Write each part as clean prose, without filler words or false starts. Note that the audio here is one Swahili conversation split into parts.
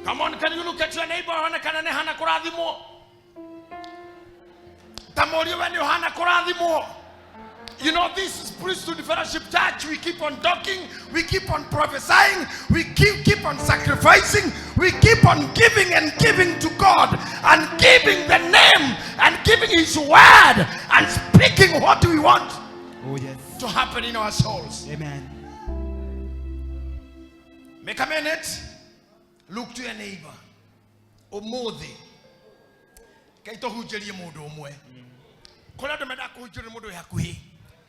Come on, can you look at your neighbor? Hana kanane hana kuradhimo. Tamori when you hana kuradhimo. You know, this is Priesthood Fellowship Church. We keep on talking, we keep on prophesying, we keep on sacrificing, we keep on giving and giving to God, and giving the name and giving His word and speaking what we want to happen in our souls. Amen. Make a minute. Look to your neighbor. Omodhi. Kaito hujelie modo omwe. Kola do meda ko hujere modo yakuhi.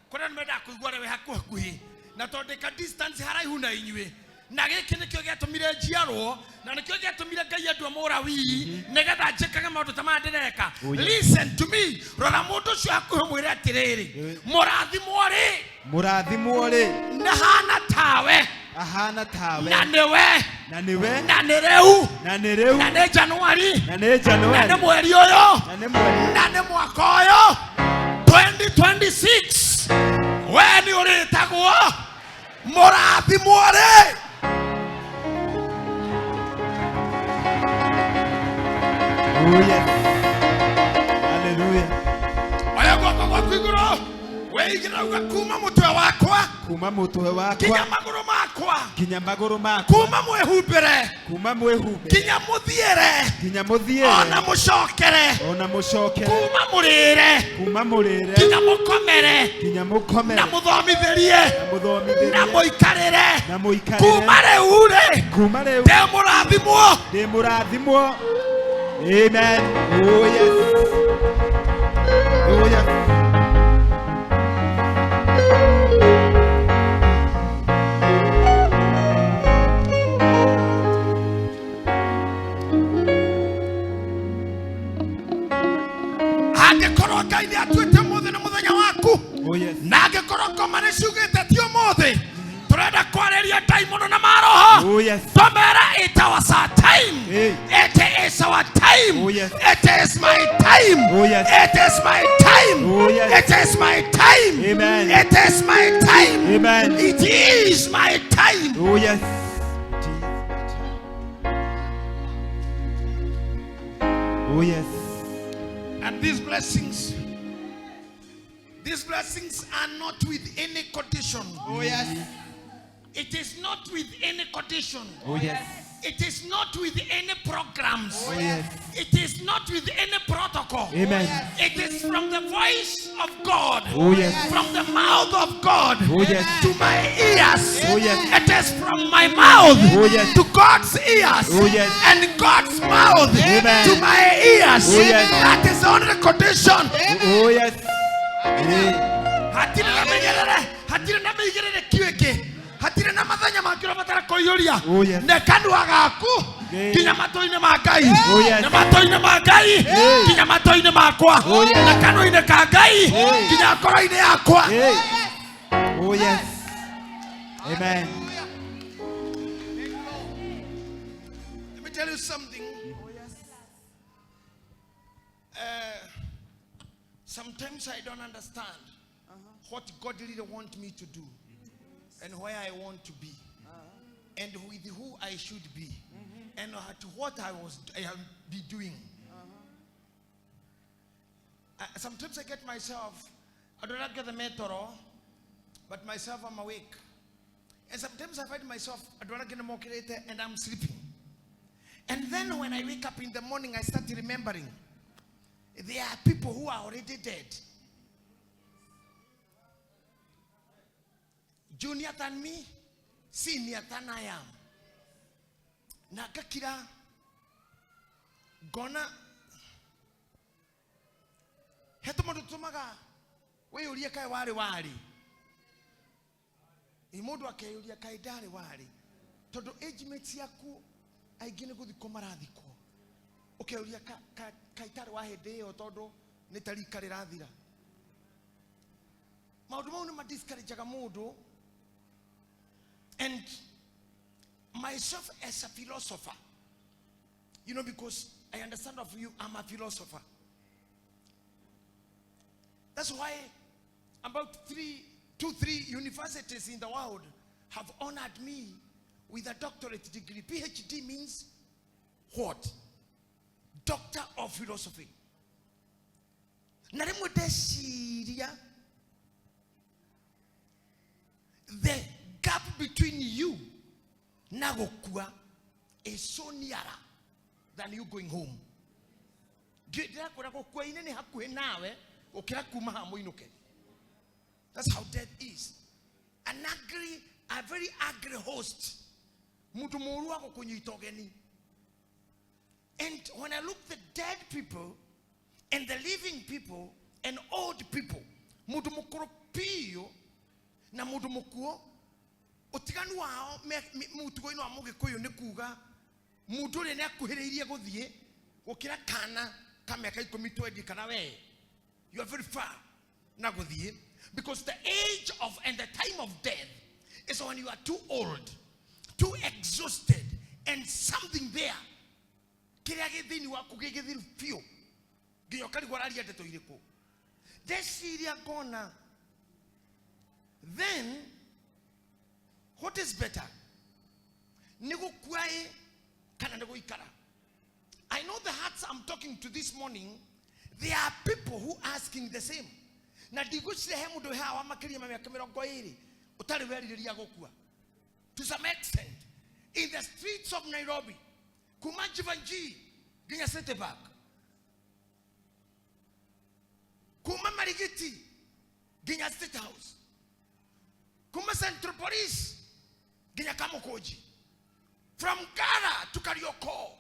Kola do meda ko igware we hakuhi. Na to de ka distance harai huna inywe. Na geke ne kyo gatomire jiaro, na ne kyo gatomire gaya do mora wi, negada jeka ma do tamadereka. Listen to me. Rora modo shu hakuhi mwire atirere. Morathi more. Na hana tawe. Ahana tawe. Nanewe. Naniwe. Nanereu. Nanereu. Nane January. Nane January. Nane mweri oyo. Nane mweri. Nane mwaka oyo. 2026. Weni uritagwo. Morathi more. Oh yes. Hallelujah. Oya kwa kwiguro. Weigira kuma mutwe wakwa. Kuma mutwe wakwa. Kinyamaguru makwa. Kinyamaguru makwa. Kuma mwehubere. Kuma mwehubere. Kinyamuthiere. Kinyamuthiere. Ona mushokere. Ona mushokere. Kuma murire. Kuma murire. Kinyamukomere. Kinyamukomere. Na muthomithirie. Na muthomithirie. Na muikarire. Na muikarire. Kuma reure. Kuma reure. Demurathimwo. Demurathimwo. Amen. Oh yes. Oh yes. Oh yes. Nage koroko mane shugete tio mothe. Turenda kwareria daimono na maroho. Oh yes. Tomera it was our time. Hey. It is our time. Oh yes. It is my time. Oh yes. It is my time. Oh yes. It is my time. Amen. It is my time. Amen. It is my time. Oh yes. Oh yes. And these blessings are not with any condition. Oh yes. It is not with any condition. Oh yes. It is not with any programs. Oh yes. It is not with any protocol. Amen. It is from the voice of God. Oh yes. From the mouth of God. Oh yes. To my ears. Oh yes. It is from my mouth. Oh yes. To God's ears. Oh yes. And God's mouth. Amen. To my ears. Oh yes. That is the only condition. Oh yes. Hatire na megerere kiweke. Hatire na mathanya makiro batara koyoria. Oh yes. Ne kanwa gaku. Kinya matoine magai. Oh yes. Ne matoine magai. Kinya matoine makwa. Oh yes. Ne kanoine kagai. Kinya koroine yakwa. Oh yes. Amen. Let me tell you something. Sometimes I don't understand what God really wants me to do and where I want to be and with who I should be and what I be doing. Sometimes I get myself, I do not get the metro, but myself I'm awake. And sometimes I find myself, I do not get the motivator and I'm sleeping. And then when I wake up in the morning, I start remembering there are people who are already dead. Junior than me, senior than I am. Nakakira gona hetomodo tumaga we ulia kai wari imodo akayulia kai dare wari todo age mates yaku aigine guthiko marathiko ukeulia kaitare wa hede o todo nitari karirathira maundu mau ni madiscourage mundu. And myself as a philosopher, you know, because I understand of you, I'm a philosopher. That's why about 2-3 universities in the world have honored me with a doctorate degree. PhD means what? Doctor of philosophy. Narimute Syria. The gap between you Nagokua is so nearer than you going home. That's how death is. A very angry host. And when I look at the dead people and the living people and old people, na mudu mukuo utiganu wao mutugo ino amuge koyo ne kuga mudu le ne akuhiririe guthie gukira kana kameka 12 kana we you are very far na guthie, because the age of and the time of death is when you are too old, too exhausted, and something there kiria githini waku gigithiri fio ginyo kali gwararia teto iriko this Syria gonna. Then, what is better? I know the hearts I'm talking to this morning, there are people who are asking the same. To some extent, in the streets of Nairobi, Kumajivanji, Ginya Setebak, Kuma Marigiti, Ginya State House. Kuma Central Police, Ginakamokoji. From Ghana to Karioko.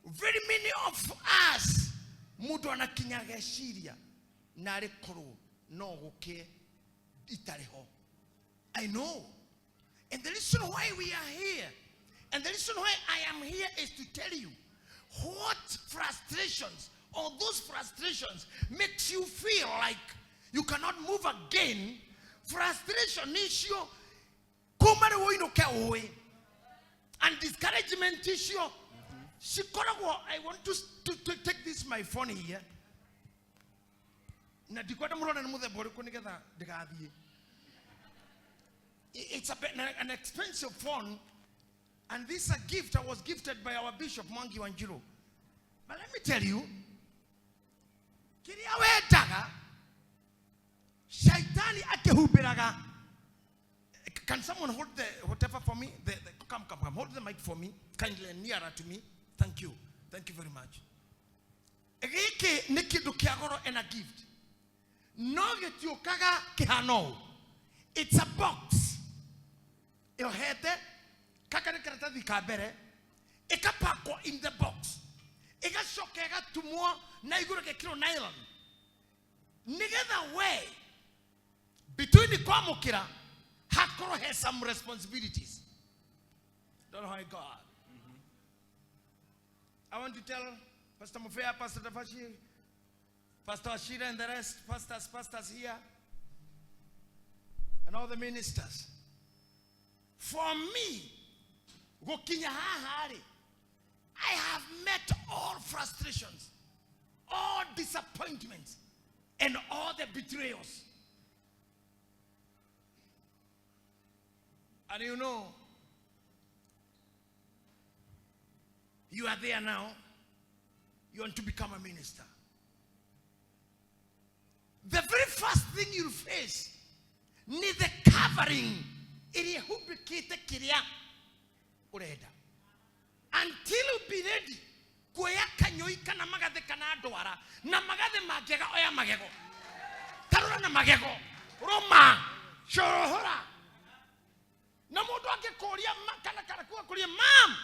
Very many of us, Mudwana Kinyaga Syria, Nare Koro, no okay, Itareho. I know. And the reason why we are here, and the reason why I am here is to tell you what frustrations, or those frustrations makes you feel like you cannot move again. Frustration issue, and discouragement issue. I want to take this my phone here. It's an expensive phone, and this is a gift I was gifted by our Bishop Mwangi Wanjiro. But let me tell you, Shaitani akehubiraga. Can someone hold the whatever for me? Come. Hold the mic for me. Kindly nearer to me. Thank you. Thank you very much. Eke nikidu kiagoro and a gift. No getio kaga kihano. It's a box. Your head kaka nekarata di kabere. Eka pako in the box. Eka shokega tumo na iguro ke kilo nylon. Nigga way. Between the Kwamukira, Hakoro has some responsibilities. Don't know how God. I want to tell Pastor Mufea, Pastor Dafashi, Pastor Ashira, and the rest, pastors here, and all the ministers. For me, I have met all frustrations, all disappointments, and all the betrayals. And you know, you are there now. You want to become a minister. The very first thing you'll face need the covering. Until you be ready, Roma, na modo wake kolia kana kuwa kolia mom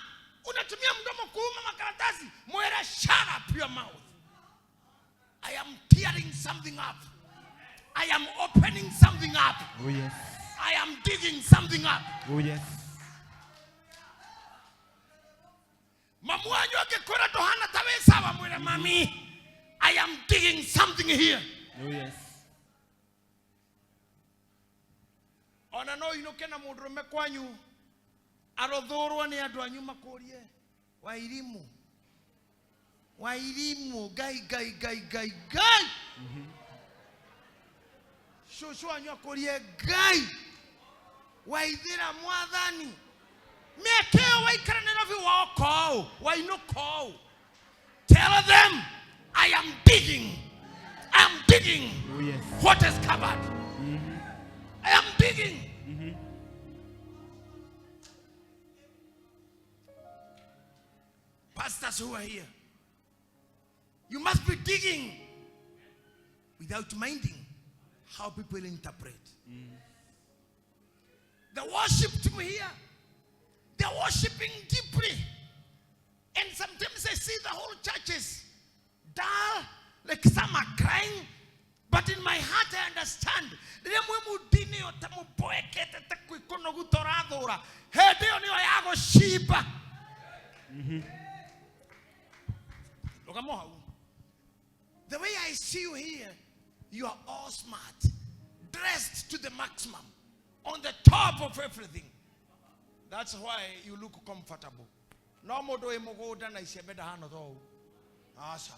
unatumia mdomo kuuma makaratasi mwera shut up your mouth. I am tearing something up. I am opening something up. Oh yes. I am digging something up. Oh yes. Mamuanyo wake kora tohana tawesa wa mwera mami. I am digging something here. Oh yes. Ona no inokena mudrume kwanyu arothorwa ni andu anyu makurie wairimu gai shosho anyu akurie gai waithira mwathani Tell them, I am digging. I am digging. Oh, yes. What is covered? I am digging. Pastors who are here, you must be digging without minding how people interpret. The worship team here, they're worshiping deeply. And sometimes I see the whole churches dull, like some are crying. But in my heart I understand. The way I see you here, you are all smart, dressed to the maximum, on the top of everything. That's why you look comfortable. No more do emogoda na isebeda hano to. Asa.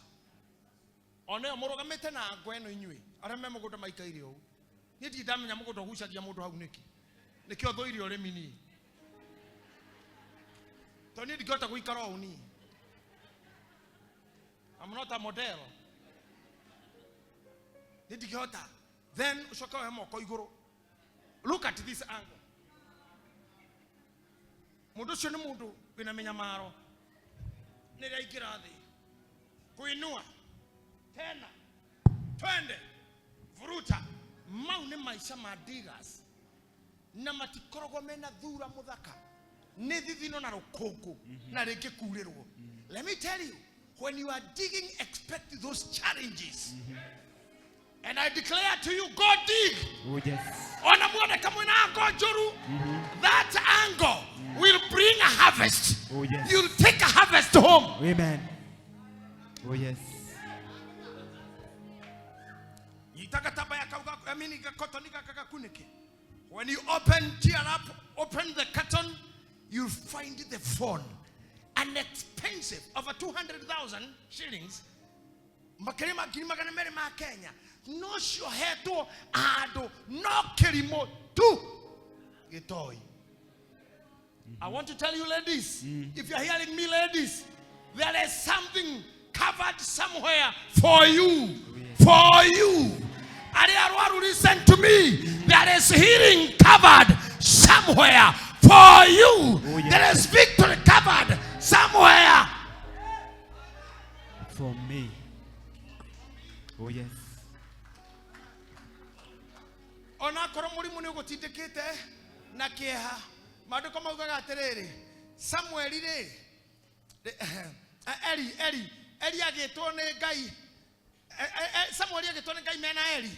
One omoroga mete na gweno nyui. Ara memogoda maikairi o. Ni ti dam nyamogoda husha dia modo hauneki. Neki othoiri ore mini. To ni digota kuikara oni. I'm not a model. Ni digota. Then ushoka hemo ko igoro. Look at this angle. Mudo shone mudo binamenya maro. Nira ikiradi. Kuinua. Tena. Twende. Vuruta. Maune maisha madigas. Na matikorogo mena dhura mudhaka. Nedhino na rokoko. Na reke kurero. Let me tell you, when you are digging, expect those challenges. And I declare to you, go dig. Oh, yes. That angle will bring a harvest. Oh, yes. You'll take a harvest home. Amen. Oh, yes. When you tear up, open the carton, you'll find the phone. An expensive, over 200,000 shillings. No your head to ado, no kerimo to Gitahi. I want to tell you, ladies, if you're hearing me, ladies, there is something covered somewhere for you. For you. Listen to me. There is healing covered somewhere for you. Oh, yes. There is victory covered somewhere for me. Oh, yes. Ona koro muri muni gutindikite na kieha madu kama ugaga atiriri Samuel ri Eli agitwo ni Ngai Samuel agitwo ni Ngai mena Eli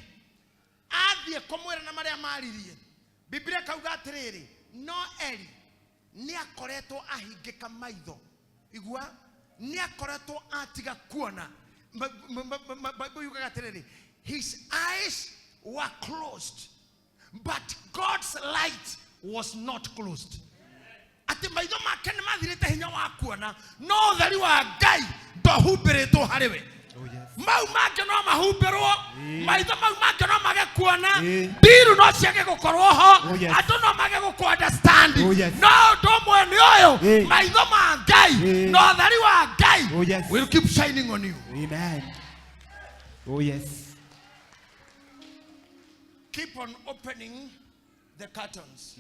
athie komwira na maria maririe Biblia kauga atiriri no Eli ni akoretwo ahingika maitho igua ni akoretwo atiga kuona Bible yugaga atiriri his eyes were closed, but God's light was not closed. Ati maitho make ni mathirite hinya wa kuona no thari wa Ngai ndohumbiritwo hariwe. Mau make no mahumberwo maitho mau make no mage kuona ndiru no ciage gukorwo ho andu no mage guko understand no ndomwe ni oyo maitho ma Ngai no thari wa Ngai will keep shining on you. Amen. Oh, yes. Keep on opening the curtains.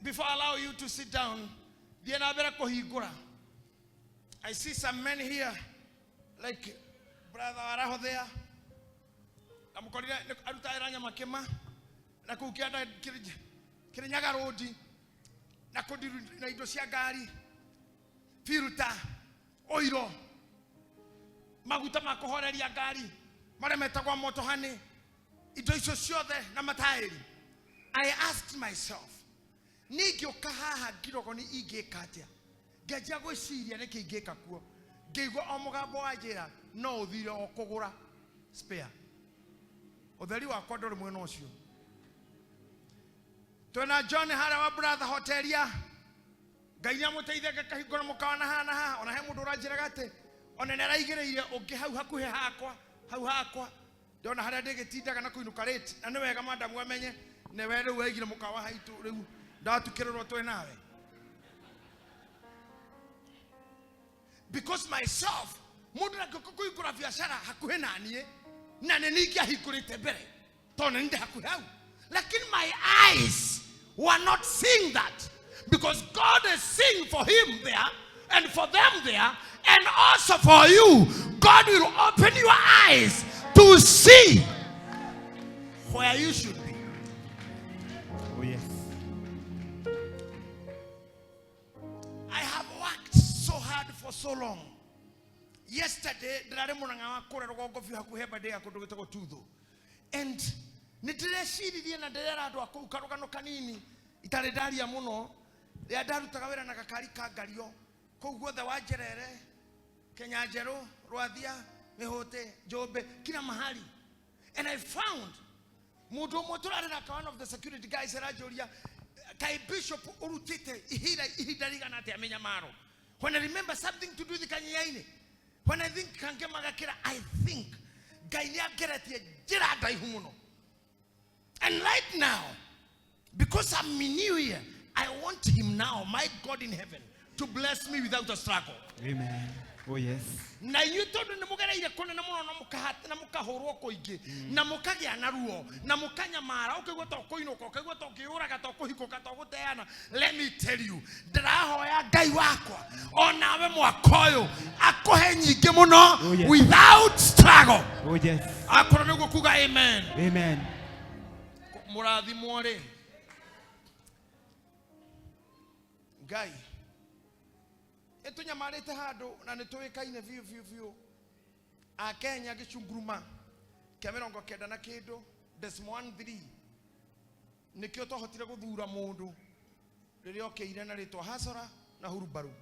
Before I allow you to sit down, I see some men here, like Brother Araho there. I'm calling Arutaya Makema, Nakukiada Kirinyaga Rodi, Nakodi Naidosiagari, Firuta, Oiro, Maguta Makohora Yagari. I asked myself, Nigyo kaha girogoni ige katia. Gajago Syria neke geka kuo. Gego omoga boajera no vile okogora spare. Odhali wa kodoro mwenosio. Tona John hara brother hotelia. Gainya muteithe gakahigora mukawana hana ha ona he mundu urajiragate ona neraigire oge hau hakuhe hakwa hau hakwa ndona haria ndegetindaga na kuinuka rate na ni wega madam amenye ne were wegire mukawa haitu riu ndatukirorwo twe nawe. Because myself mundu nakuikura biashara hakuhe nanie na nenikia hikurite mbere tone nde hakuhe au, lakini my eyes were not seeing that, because God is seeing for him there and for them there, and also for you. God will open your eyes to see where you should be. Oh yes. I have worked so hard for so long. Yesterday, and nitire na ndera andu aku karugano kanini itare ndari ya muno ya ndarutaga wira na gakari ka ngario kou guothe wanjerere Kenya Njeru Rwathia Mihote Jobe kila mahali, and I found mundu moturare na one of the security guys arajoria kai bishop urutite ihida rigana ati amenya maro. When I remember something to do with kanyaine, when I think kange magakira, I think gainia gerati jira dai humuno. And right now, because I'm new here, I want him now, my God in heaven, to bless me without a struggle. Amen. Oh yes. Na yutodo ne mugereire kone na muno na mukahata na mukahorwo koingi na mukagia na ruo na mukanya mara ukigwa to koinuka ukigwa to kiura ga to kuhikuka to guteana. Let me tell you, ndirahoya Ngai wakwa onawe mwakoyo akohe nyingi muno without struggle. Oh yes. Akoro niguo kuga amen. Amen. Murathimwo ri Ngai etunyamarite handu na nituikaine viu Akenya gicunguruma kia 90 na kindu decimal 13 nikio tohotire guthura mundu riria okeire na ritwa Hasora na Hurubaru.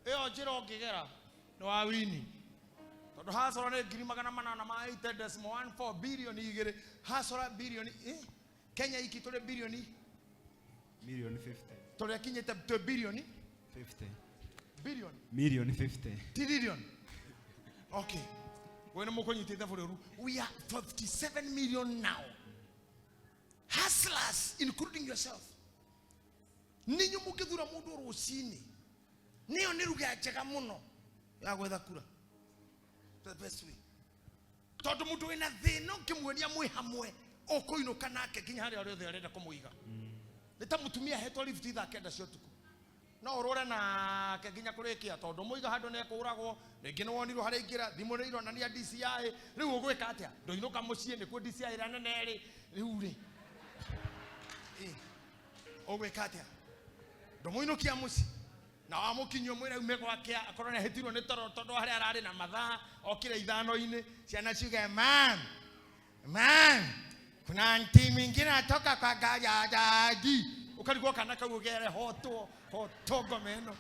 Eo njira ongigera ni wa wini tondu Hasora ni 880 decimal 14 billion igire Hasora billion Kenya iki tole billion million 50 tole kinyete 2 billion 50 billion million 50 trillion. Okay, we are 57 million now. Hustlers, including yourself. Ninyo mukithura mundu rucini niyo niruga njega muno ya gwetha kura. The best way. Tondu mundu wina thina ukimweria mwi hamwe ukuinuka nake kinya hari ari othe arenda kumuiga. Nita mutumia hetwa lift itha kenda cio tuku. No urore na keginya kurikia tondu muiga handu ne kuragwo ringi no wonirwo hari ingira thimu ni ironania DCI riu ugwika atia ndoinuka mucie ni ku DCI ranene ri riu ri ugwika atia ndomuinukia mucie na wamukinywo mwira ume gwake akorwo ne hetirwo ni toro tondu hari arari na mathaa okire ithano-ini ciana ciuge man kuna anti mingine atoka kwa gari ya jadi ukarigwo kana kagugere hoto gomeno.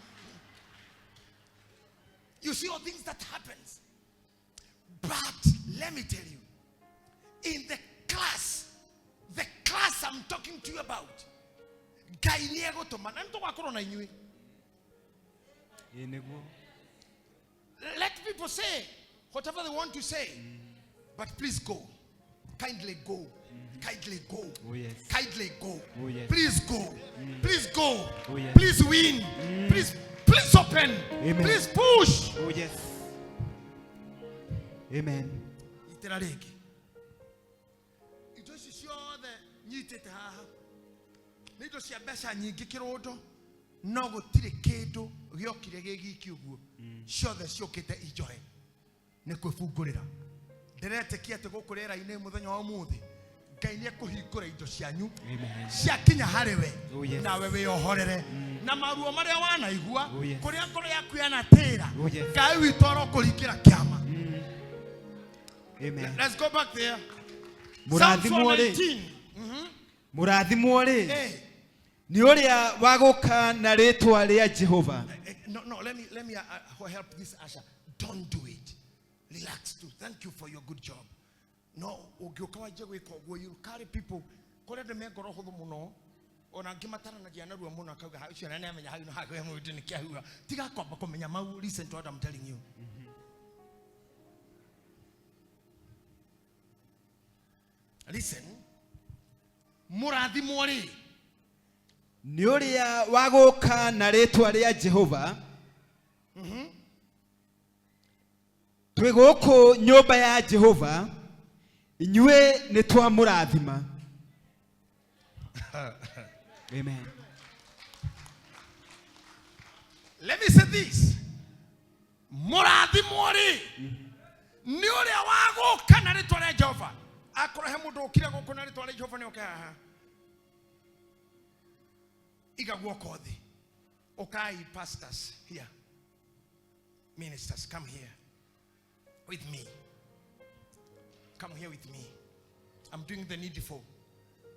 You see all things that happens, but let me tell you, in the class I'm talking to you about, gainiego to mananto wakorona inywe. Let people say whatever they want to say, but please go, kindly go. Kindly go. Oh yes. Kindly go. Oh yes. Please go. Please go. Oh yes. Please win. Please open. Amen. Please push. Oh yes. Amen. Iterareki. Ito sisio the nyitete haha. Nito cia mbeca nyingi kirundo no gutire kindu giokire gigiki uguo. Ciothe ciukite ijohe. Ni kwifungurira. Ndiretekia ati gukurera ine muthenya wa umuthi. Kainia kuhingura indo cianyu cia kinya hariwe na wewe yohorere na maruo maria wanaigua kuria ngoro yaku yanatira Ngai witoro kuringira kiama. Amen. Let's go back there. Murathimwo ri ni uria waguka na ritwa ria Jehova. No, let me help this Asha. Don't do it. Relax too. Thank you for your good job. No, you carry people. Kore de me goro hodo muno. Ona ngimatara na jiana ruo muno akauga ha ucio na amenya hau no ha gwe mu ndi kiahua. Tiga kwamba kumenya mau. Listen to what I'm telling you. Listen. Mũrathimwo rĩ. Nĩ ũrĩa wagũka na rĩtwa rĩa Jehova. Twĩ gũkũ nyũmba ya Jehova, inyuĩ nĩ twamũrathima. Amen. Let me say this. Mũrathimwo rĩ. Nĩ ũrĩa wagũka na rĩtwa rĩa Jehova. Akũrehe mũndũ ũkire gũkũ na rĩtwa rĩa Jehova nĩ oke haha. Iga guoko thĩ. Okay, pastors here. Ministers, come here with me. Come here with me. I'm doing the needful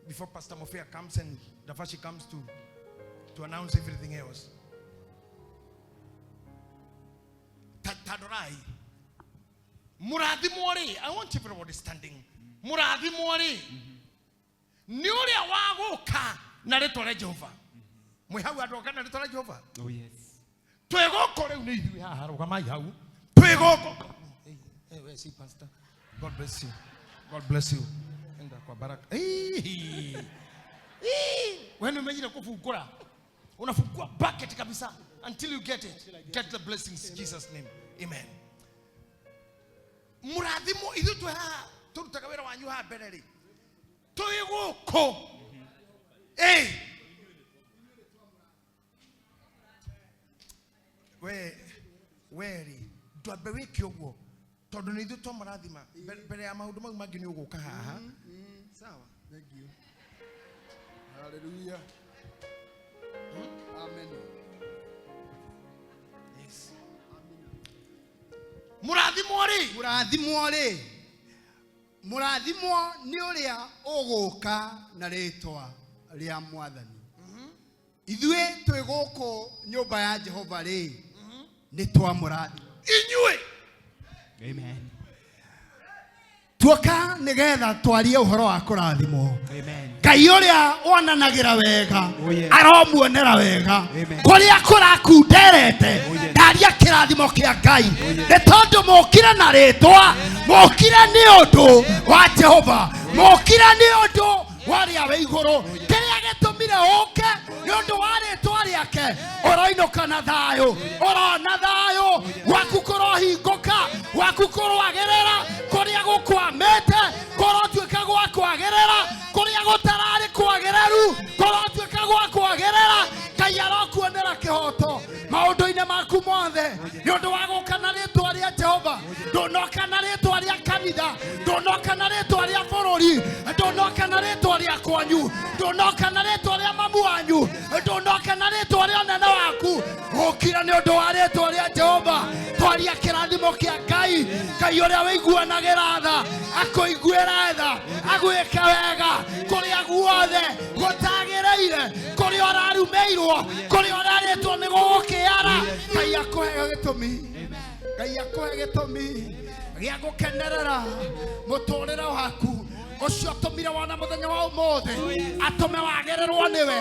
before Pastor Mofia comes and Dafashi comes to announce everything else. Tadorai. Mũrathimwo rĩ. I want everybody standing. Mũrathimwo rĩ. Nĩ ũrĩa wagũka na rĩtwa rĩa Jehova. Mwĩhau andũ na rĩtwa rĩa Jehova. Oh yes. Twĩ gũkũ rĩu nĩ ithuĩ haha rũgamai hau. Twĩ gũkũ. Hey, where is he, Pastor? God bless you. God bless you. Enda kwa baraka. When you menyire kufungura, unafungua bucket kabisa until you get it. Get the blessings in Jesus' name. Amen. Mũrathimwo ithuĩ twĩ haha tũrutaga wĩra wanyu haha mbere rĩ. Twĩ gũkũ. Weri ndwambe wĩke ũguo tondũ nĩ ithuĩ twamũrathima mbere ya maũndũ mau mangĩ nĩ ũgũka haha. Sawa, thank you. Hallelujah. Amen. Yes. Mũrathimwo rĩ. Mũrathimwo rĩ. Mũrathimwo nĩ ũrĩa ũgũka na rĩtwa rĩa Mwathani. Ithuĩ twĩ gũkũ nyũmba ya Jehova rĩ. Nĩ twamũrathima. Inyuĩ. Amen. Tuoka nĩgetha twarie ũhoro wa kũrathimwo. Amen. Ngai ũrĩa wonanagĩra wega, aromuonera wega. Kũrĩa kũrakunderete, ndaria kĩrathimo kĩa Ngai. Nĩ tondũ mũkire na rĩtwa, mũkire nĩ ũndũ wa Jehova, mũkire nĩ ũndũ wa rĩa wĩ igũrũ. Kĩrĩa gĩtũmire ũke nĩ ũndũ wa rĩtwa rĩake. Ũroinũka na thayũ, ũrona thayũ, gwaku kũrohingũka, gwaku kũrwagĩrĩra, kũrĩa gũkwamĩte, kũrotuĩka gwa kwagĩrĩra, kũrĩa gũtararĩ kwagĩrĩru, kũrotuĩka gwa kwagĩrĩra. Ngai arokuonera kĩhoto maũndũ-inĩ maku mothe nĩ ũndũ wa gũka na rĩtwa rĩa Jehova. Ndũnoka na rĩtwa rĩa kanitha, ndũnoka na rĩtwa rĩa bũrũri, ndũnoka na rĩtwa rĩa kwanyu, ndũnoka na rĩtwa rĩa mamu wanyu, ndũnoka na rĩtwa rĩa nene waku. Ũkire nĩ ũndũ wa rĩtwa rĩa Jehova. Twaria kĩrathimo kĩa Ngai. Ngai ũrĩa wĩiguanagĩra tha, akũiguĩra tha, agwĩke wega kũrĩa guothe gũtagĩrĩire, kũrĩa ũrarumĩirwo, kũrĩa ũrarĩtwo nĩ gũgũkĩara. Ngai akũhe gĩtũmi, Ngai akũhe gĩtũmi gĩa gũkenerera mũtũrĩre waku. Ũcio atũmire wona mũthenya wa ũmũthĩ atũme wagĩrĩrwo nĩwe.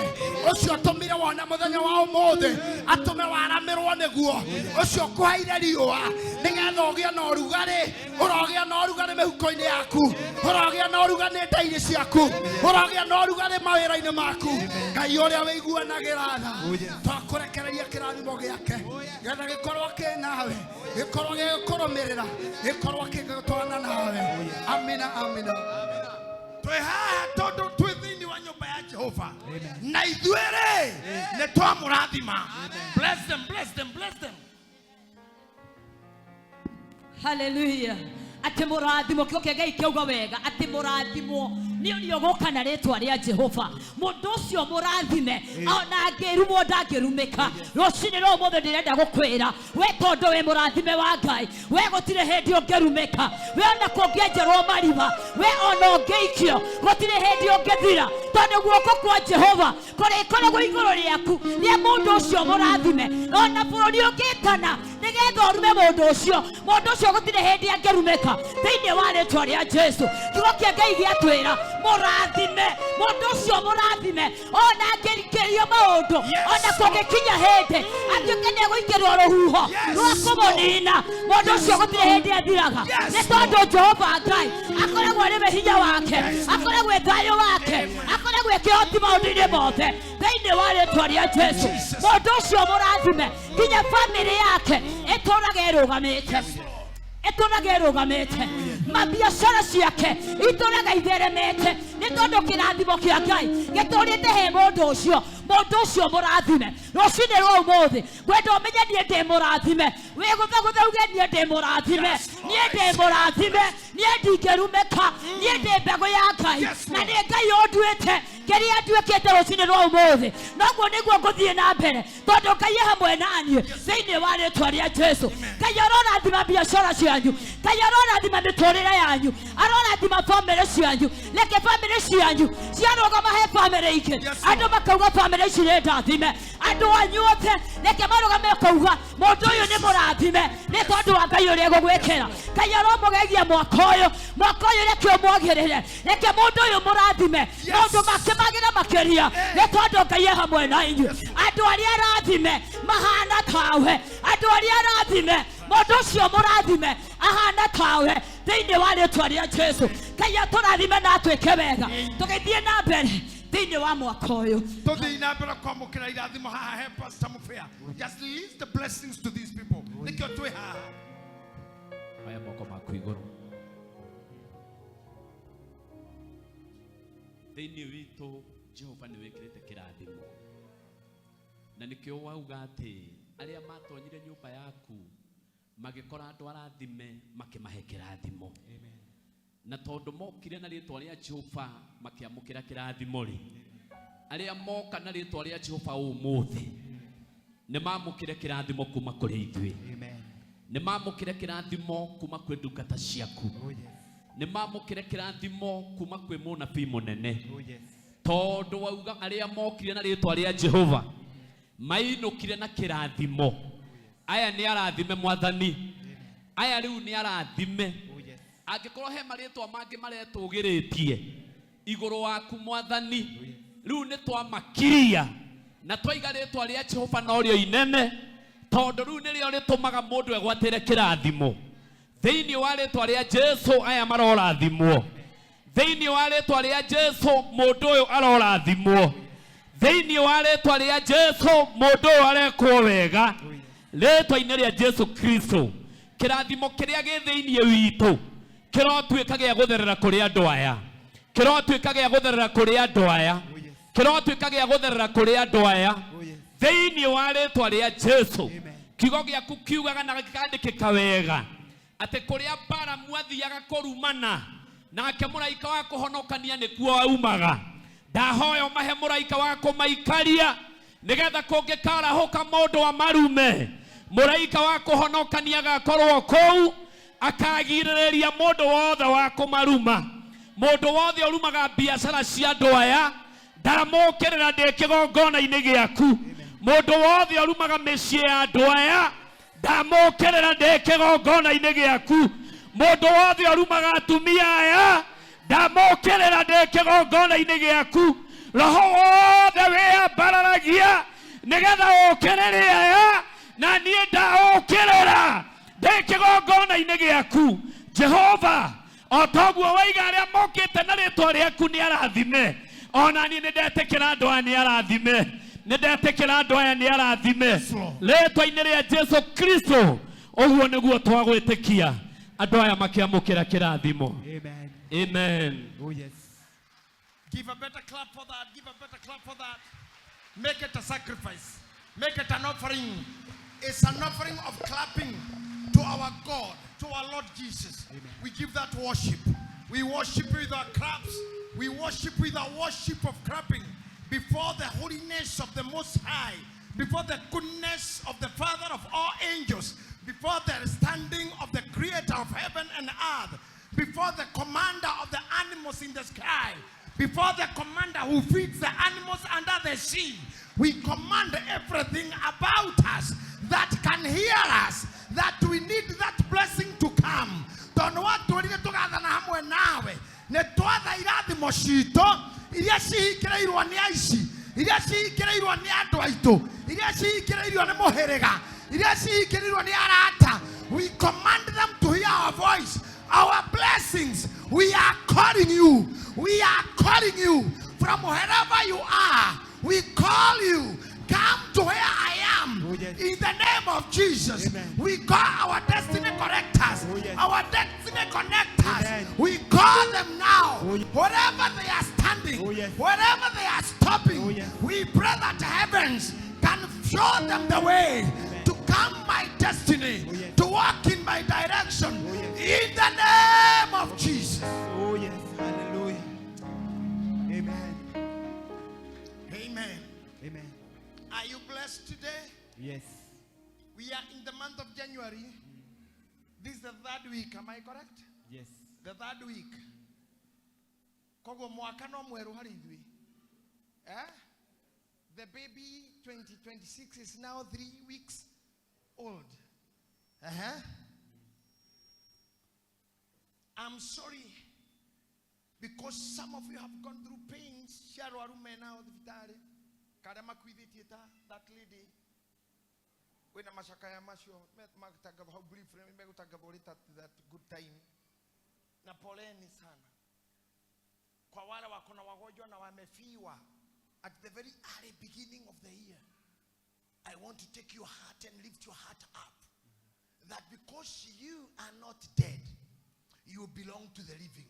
Ũcio atũmire wona mũthenya wa ũmũthĩ atũme waramĩrwo nĩguo. Ũcio ũkũheire riũa nĩgetha ũgĩe na ũrugarĩ. Ũrogĩa na ũrugarĩ mĩhuko-inĩ yaku, ũrogĩa na ũrugarĩ nda-inĩ ciaku, ũrogĩa na ũrugarĩ mawĩra-inĩ maku. Ngai ũrĩa wĩiguanagĩra tha, twakũrekereria kĩrathimo gĩake getha gĩkorwo kĩ nawe, gĩkorwo gĩgĩkũrũmĩrĩra, gĩkorwo gĩgĩtwarana nawe. Amina, amina. Twĩ haha tondũ twĩ thĩinĩ wa nyũmba ya Jehova. Na ithuĩ rĩ nĩ twamũrathima. Bless them, bless them, bless them. Hallelujah. Ati mũrathimo kĩo kĩa Ngai kĩauga wega ati mũrathimwo nĩ ũrĩa ũgũka na rĩtwa rĩa Jehova. Mũndũ ũcio mũrathime ona angĩrumwo ndangĩrumĩka. Rũcinĩ rwa ũmũthĩ ndĩrenda gũkwĩra we tondũ wĩ mũrathime wa Ngai, we gũtirĩ hĩndĩ ũngĩrumĩka, we ona kũngĩenjerwo marima, we ona ũngĩikio gũtirĩ hĩndĩ ũngĩthira, tondũ guoko kwa Jehova kũrĩkoragwo igũrũ rĩaku. Nĩ mũndũ ũcio mũrathime ona bũrũri ũngĩtana nĩgetha ũrume mũndũ ũcio gũtirĩ hĩndĩ angĩrumĩka thĩinĩ wa rĩtwa rĩa Jesu. Kiugo kĩa Ngai gĩatwĩra mũrathime, mũndũ ũcio mũrathime ona angĩrikĩrio maũndũ, ona kũngĩkinya hĩndĩ atuĩke nĩegũikĩrwo rũhuho rwa kũmũnina, mũndũ ũcio gũtirĩ hĩndĩ athiraga. Nĩ tondũ Jehova Ngai akoragwo arĩ hinya wake, akoragwo thayũ wake, yake akoragwo ĩkĩhoti maũndũ-inĩ mothe thĩinĩ wa rĩĩtwa rĩa Jesũ. Mũndũ ũcio mũrathime nginya bamĩrĩ yake ĩtũũraga ĩrũgamĩte mabiacara ciake itũũraga itheremete nĩ tondũ kĩrathimo kĩa Ngai gĩtũũrĩte he mũndũ ũcio mũrathime. Rũciinĩ rwa ũmũthĩ ngwenda ũmenye niĩ ndĩ mũrathime, wĩgũthagũtha uge niĩ ndĩ mũrathime, niĩ ndingĩrumĩka, niĩ ndĩ mbegũ ya Ngai na nĩ Ngai ũnduĩte kĩrĩa nduĩkĩte rũciinĩ rwa ũmũthĩ, noguo nĩguo ngũthiĩ na mbere tondũ Ngai hamwe na niĩ thĩinĩ wa rĩĩtwa rĩa Jesũ. Ngai arorathima biacara cianyu, Ngai arorathima mĩtũũrĩre yanyu, arorathima bamĩrĩ cianyu. Reke bamĩrĩ cianyu ciarũgama he bamĩrĩ ingĩ andũ makauga bamĩrĩ ici nĩ ndathime, andũ anyu othe reke marũgame kauga mũndũ ũyũ nĩ mũrathime nĩ tondũ wa Ngai ũrĩa egũgwĩkĩra. Ngai aromũgegia mwaka ũyũ reke ũmwagĩrĩre, reke mũndũ ũyũ mũrathime maũndũ make magĩre makĩria nĩ tondũ Ngai e hamwe na inyuĩ. Andũ arĩa arathime mahana tawe, andũ arĩa arathime mũndũ ũcio mũrathime ahana tawe thĩinĩ wa rĩĩtwa rĩa Jesũ. Ngai atũrathime na atwĩke wega tũgĩthiĩ na mbere thĩinĩ wa mwaka ũyũ. Tũthiĩ na mbere kwamũkĩra irathimo haha he Pastor Mũbĩa. Just release the blessings to these people. Nĩkĩo twĩ haha. Aya moko maku igũrũ. Thĩinĩ witũ Jehova nĩ wĩkĩrĩte kĩrathimo, na nĩkĩo wauga atĩ arĩa matonyire nyũmba yaku magĩkora andũ arathime makĩmahe kĩrathimo. Na tondũ mokire na rĩĩtwa rĩa Jehova makĩamũkĩra kĩrathimo rĩ, arĩa moka na rĩĩtwa rĩa Jehova ũmũthĩ nĩ mamũkĩre kĩrathimo kuma kũrĩ ithuĩ, nĩ mamũkĩre kĩrathimo kuma kwĩ ndungata ciaku, nĩ mamũkĩre kĩrathimo kuma kwĩ mũnabii mũnene, tondũ wauga arĩa mokire na rĩĩtwa rĩa Jehova mainũkire na kĩrathimo. Aya nĩ arathime Mwathani, aya rĩu nĩ arathime. Angĩkorwo he marĩĩtwa mangĩ maretũgĩrĩtie igũrũ waku Mwathani, rĩu nĩ twamakiria na twaiga rĩĩtwa rĩa Jehova norĩo inene, tondũ rĩu nĩrĩo rĩtũmaga mũndũ egwatĩre kĩrathimo. Thĩinĩ wa rĩĩtwa rĩa Jesũ aya marorathimwo, thĩinĩ wa rĩĩtwa rĩa Jesũ mũndũ ũyũ arorathimwo, thĩinĩ wa rĩĩtwa rĩa Jesũ mũndũ ũyũ arekwo wega rĩĩtwa-inĩ rĩa Jesũ Kristo. Kĩrathimo kĩrĩa gĩ thĩinĩ witũ kĩrotuĩka gĩa gũtherera kũrĩ andũ aya, kĩrotuĩka gĩa gũtherera kũrĩ andũ aya, kĩrotuĩka gĩa gũtherera kũrĩ andũ aya thĩinĩ wa rĩĩtwa rĩa Jesũ. Kiugo gĩaku kiugaga na gĩkandĩkĩka wega atĩ kũrĩa mbara mwathiaga kũrumana nake mũraika wa kũhonokania nĩkuo aumaga. Ndahoya ũmahe mũraika wa kũmaikaria nĩgetha kũngĩkarahũka mũndũ wa marume, mũraika wa kũhonokania agakorwo kũu akagirĩrĩria mũndũ wothe wa kũmaruma. Mũndũ wothe ũrumaga biacara cia andũ aya ndamũkĩrĩra ndĩ kĩgongona-inĩ gĩaku. Mũndũ wothe ũrumaga mĩciĩ ya andũ aya ndamũkĩrĩra ndĩ kĩgongona-inĩ gĩaku. Mũndũ wothe ũrumaga atumia aya ndamũkĩrĩra ndĩ kĩgongona-inĩ gĩaku. Roho wothe wĩambararagia nĩgetha ũkĩrĩre aya na niĩ ndaũkĩrĩra ndĩ kĩgongona-inĩ gĩaku. Jehova o toguo waiga arĩa mokĩte na rĩĩtwa rĩaku nĩ arathime, ona niĩ nĩndetĩkĩra andũ aya nĩ arathime, nĩndetĩkĩra andũ aya nĩ arathime rĩĩtwa-inĩ rĩa Jesũ Kristo. Ũguo nĩguo twagwĩtĩkia andũ aya makĩamũkĩra kĩrathimo. Amen. Oh yes. Give a better clap for that. Give a better clap for that. Make it a sacrifice. Make it an offering. It's an offering of clapping to our God, to our Lord Jesus. Amen. We give that worship. We worship with our claps. We worship with our worship of clapping before the holiness of the Most High, before the goodness of the Father of all angels, before the standing of the Creator of heaven and earth, before the commander of the animals in the sky, before the commander who feeds the animals under the sea. We command everything about us that can hear us, that we need that blessing to come. Don't want to read together hamwe nawe. Ne toatha irathimo citũ iria cihingĩrĩirwo nĩ aici, iria cihingĩrĩirwo nĩ andũ aitũ, iria cihingĩrĩirwo nĩ mũhĩrĩga, iria cihingĩrĩirwo nĩ arata. We command them to hear our voice. Our blessings, we are calling you. We are calling you. from wherever you are, we call you. Come to where I am. Oh, yes. In the name of Jesus. Amen. We call our destiny correctors. Oh, yes. Our destiny connectors. Amen. We call them now. Oh, yes. Wherever they are standing, Oh, yes. wherever they are stopping, Oh, yes. we pray that the heavens can show them the way. Amen. To come my destiny, Oh, yes. to walk in my direction. Oh, yes. In the name of Jesus. Oh, yes. Hallelujah. Amen. Amen. Amen. Are you blessed today? Yes. We are in the month of January. This is the third week. Am I correct? Yes. The third week. Kogo mwaka no mweru hari ithui. The baby 2026 is now 3 weeks old. I'm sorry because some of you have gone through pains. Sharo arume now vitare. Kadama kwiditi that lady. When a mashakaya masho met magtaga how brief that good time. Napoleni sana. Kwa wale wako na wagonjwa na wamefiwa at the very early beginning of the year, I want to take your heart and lift your heart up. That because you are not dead, you belong to the living.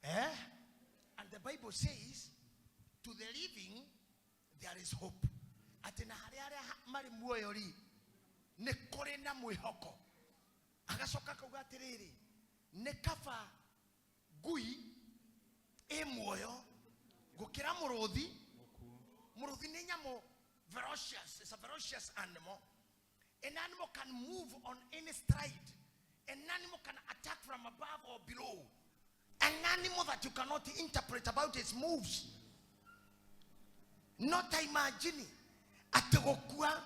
And the Bible says, to the living, there is hope. Atena hariare mari muoyori ne kore na muihoko. Agasoka kaugatiriri ne kafa gui e muoyo gukira muruthi. Muruthi ni nyamo ferocious. It's a ferocious animal. An animal can move on any stride. An animal can attack from above or below. An animal that you cannot interpret about its moves. Not imagining. Ategokua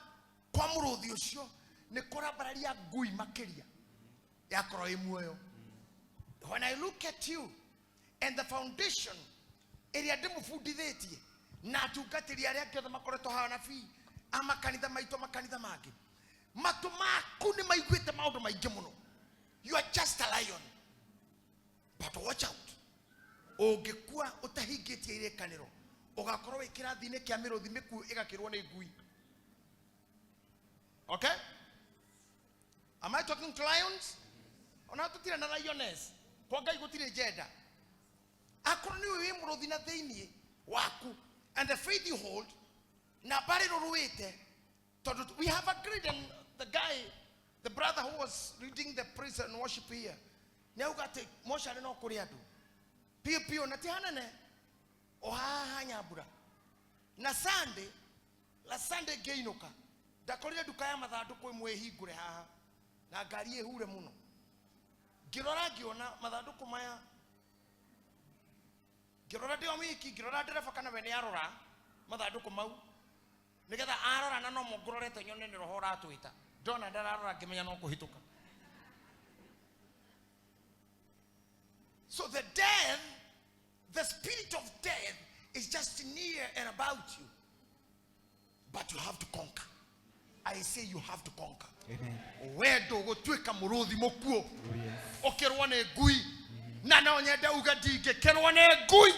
kwa muruthi ucio ne korabararia gui makiria ya koro imuoyo. When I look at you and the foundation area demufundithĩtie na atungatĩri arĩa angĩ othe makoretwo haha na fi ama kanitha maitũ makanitha mangĩ matũ maku nĩ maiguĩte maũndũ maingĩ mũno. You are just a lion, but watch out. Ũngĩkua ũtahingĩtie irekanĩro ũgakorwo wĩ kĩrathi-inĩ kĩa mĩrũthi mĩkuũ ĩgakĩrwo nĩ ngui. Okay? Am I talking to lions? Ona tutire na lioness. Kwa Ngai gũtirĩ gender. Akorwo nĩ wĩ mũrũthi na thĩinĩ waku and the faith you hold na bare rũrũĩte tondũ we have agreed, and the brother who was leading the praise and worship here nĩauga atĩ mocarĩ no kũrĩ andũ pio pio na tihanene o haha nyambura na Sunday ngĩinũka ndakorire nduka ya mathandũkũ ĩmwe ĩhingũre haha na ngari ĩhure mũno ngĩrora ngĩona mathandũkũ maya ngĩrora ndĩ omiki ngĩrora ndereba kana we nĩ arora mathandũkũ mau nĩgetha arora na no mũngũrorete nyone nĩ roho ratwĩta ndona ndararora ngĩmenya no kũhĩtũka. So the spirit of death is just near and about you, but you have to conquer. I say you have to conquer. Amen. Wedo gũtuĩka mũrũthi mũkuũ ũkĩrwo nĩ ngui na no nyende uga ndingĩkĩrwo nĩ ngui.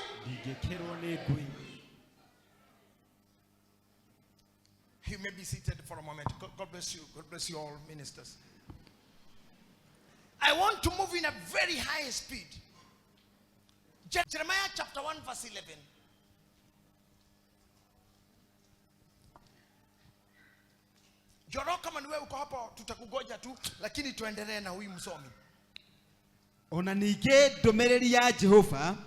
You may be seated for a moment. God bless you. God bless you all, ministers. I want to move in a very high speed. Jeremiah chapter 1 verse 11. Joro kama niwe uko hapo tutakugoja tu, lakini tuendelee na huyu msomi. Ona ningĩ ndũmĩrĩri ya Jehova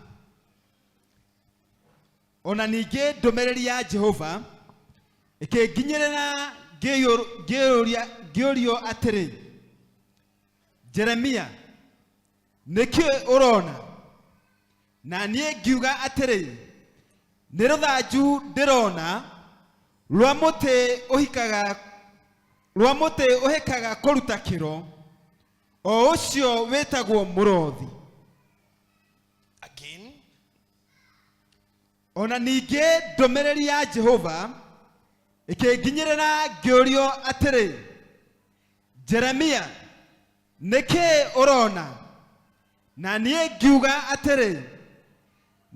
ĩkĩnginyĩrĩra ngĩũrio atĩrĩ, Jeremia, nĩkĩ ũrona? Na niĩ ngiuga atĩrĩ, nĩ rũthanju ndĩrona rwa mũtĩ ũhĩkaga kũruta kĩro, o ũcio wĩtagwo mũrothi. Again. Ona ningĩ ndũmĩrĩri ya Jehova ĩkĩnginyĩrĩra ngĩũrio atĩrĩ, Jeremia, nĩkĩ ũrona? Na niĩ ngiuga atĩrĩ,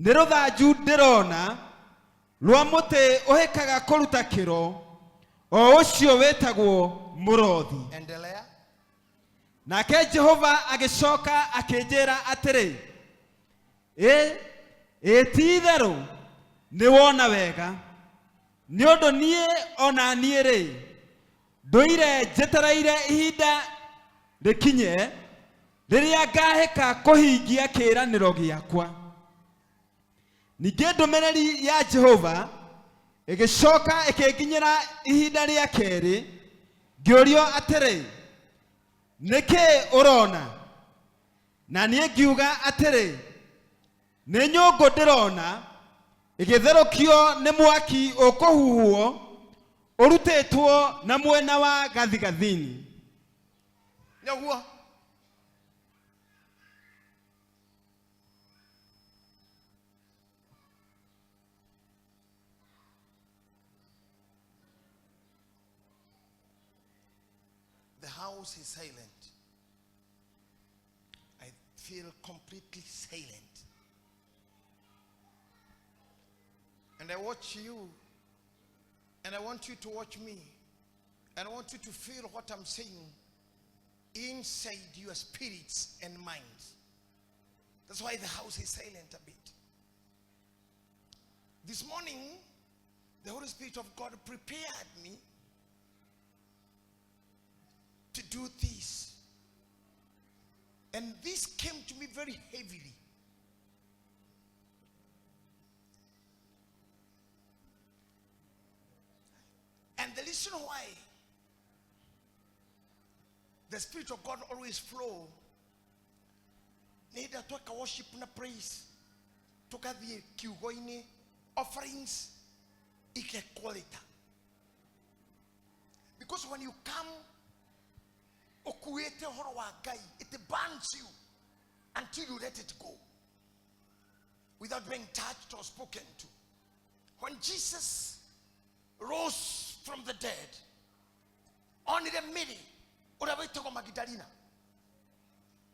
nĩ rũthanju ndĩrona rwa mũtĩ ũhĩkaga kũruta kĩro, o ũcio wĩtagwo mũrothi. Endelea. Nake Jehova agĩcoka akĩnjĩra atĩrĩ, ti-itherũ nĩ wona wega, nĩ ũndũ niĩ ona niĩ-rĩ ndũire njetereire ihinda rĩkinye rĩrĩa ngahĩka kũhingia kĩĩranĩro gĩakwa. Ningĩ ndũmĩrĩri ya Jehova ĩgĩcoka ĩkĩnginyĩra ihinda rĩa kerĩ, ngĩũrio atĩrĩ, nĩkĩ ũrona? Na niĩ ngiuga atĩrĩ, nĩ nyũngũ ndĩrona ĩgĩtherũkio nĩ mwaki ũkũhuhwo ũrutĩtwo na mwena wa gathigathini. Nĩguo. The house is silent. I feel completely silent. And I watch you, and I want you to watch me, and I want you to feel what I'm saying inside your spirits and minds. That's why the house is silent a bit. This morning, the Holy Spirit of God prepared me to do this. And this came to me very heavily. And the reason why the Spirit of God always flow, neither to worship na praise, to the kiugoini offerings, quality. Because when you come, it burns you until you let it go, without being touched or spoken to. When Jesus rose from the dead, only the many urawetoko Magdalena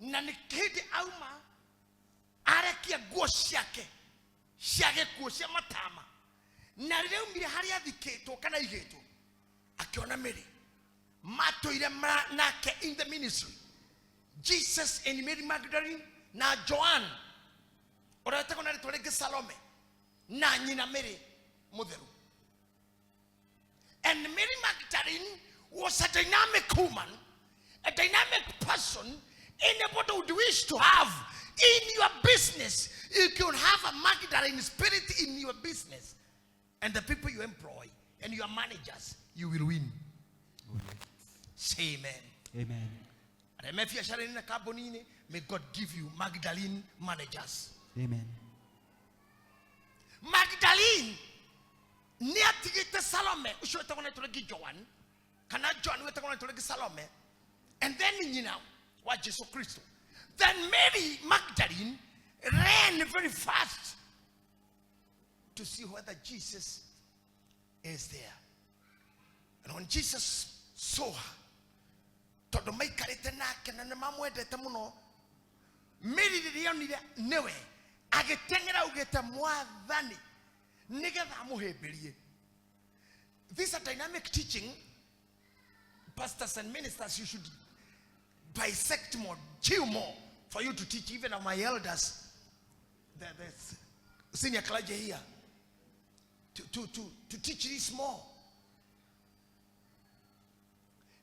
na nikidi auma arekia guo ciake kuocia matama na rĩu mire haria thikĩtwo kana igĩtwo akiona Mary matoire nake in the ministry. Jesus and Mary Magdalene na Joan urawetoko na rĩtwa Salome na nyina Mary mutheru. And Mary Magdalene was a dynamic woman, a dynamic person, anybody would wish to have in your business. You can have a Magdalene spirit in your business. And the people you employ and your managers, you will win. Say amen. Amen. May God give you Magdalene managers. Amen. Magdalene Niatigite Salome, Ushotakona to Joan, Kana John Wetakona to Salome, and then you know what Jesus Christ. Then Mary Magdalene ran very fast to see whether Jesus is there. And when Jesus saw her, to make Karitenak and the Mamwe de Tamuno, Mary the only newe, I get Tengera get a more than it. This is a dynamic teaching. Pastors and ministers, you should bisect more, chew more for you to teach. Even of my elders, the senior clergy here, to teach this more.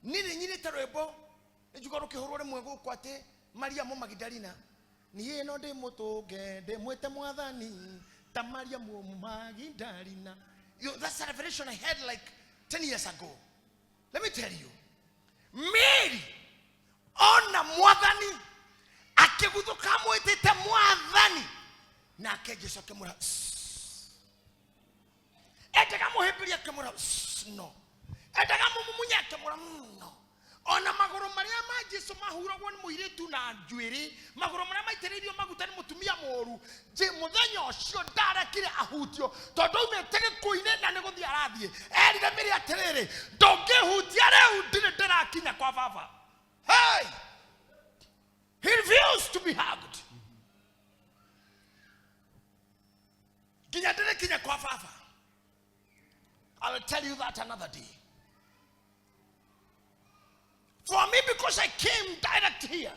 Nini tarebo, ejugoroke horore mwego kwate Maria mo Magdalena. Niye no de moto ge de mwete mwadhani. Tamaria mo Magdalena. That's a revelation I had like 10 years ago. Let me tell you, Mary ona mwadhani akegudu kamo etete mwadhani na akejeso kemura eteka mo hebria kemura no eteka mo mumunya kemura no ona magoro maria ma Jesu mahura won muiretu na njuiri magoro maria maitererio maguta ni mutumia moru je muthenya ucio ndarekire ahutio tondu umetege kuine na niguthia arathie erire Mary atiriri ndongihutia riu ndire ndirakinya kwa baba. Hey, he refused to be hugged. I will tell you that another day. For me, because I came direct here,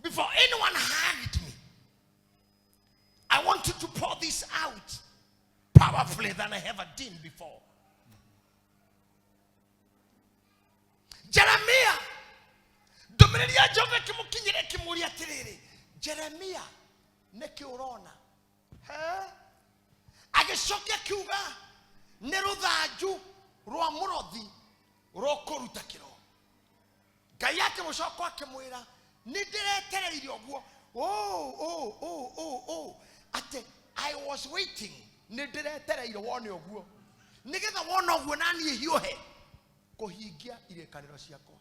before anyone hugged me, I wanted to pour this out powerfully than I ever did before. Jeremiah, Dominia Jove Kimukinyere Kimuria Tirere, Jeremiah, Neki Urona, Ageshokia Kuga, Nerudaju, Roamurodi, Rokorutakiro. Gayake Moshakwa Kemuira, Nidere Tereo. Oh. I was waiting. Nidere Tereo one of you. Nigga the one of Wenani Yohe. Kohigia ile kanirasi yako.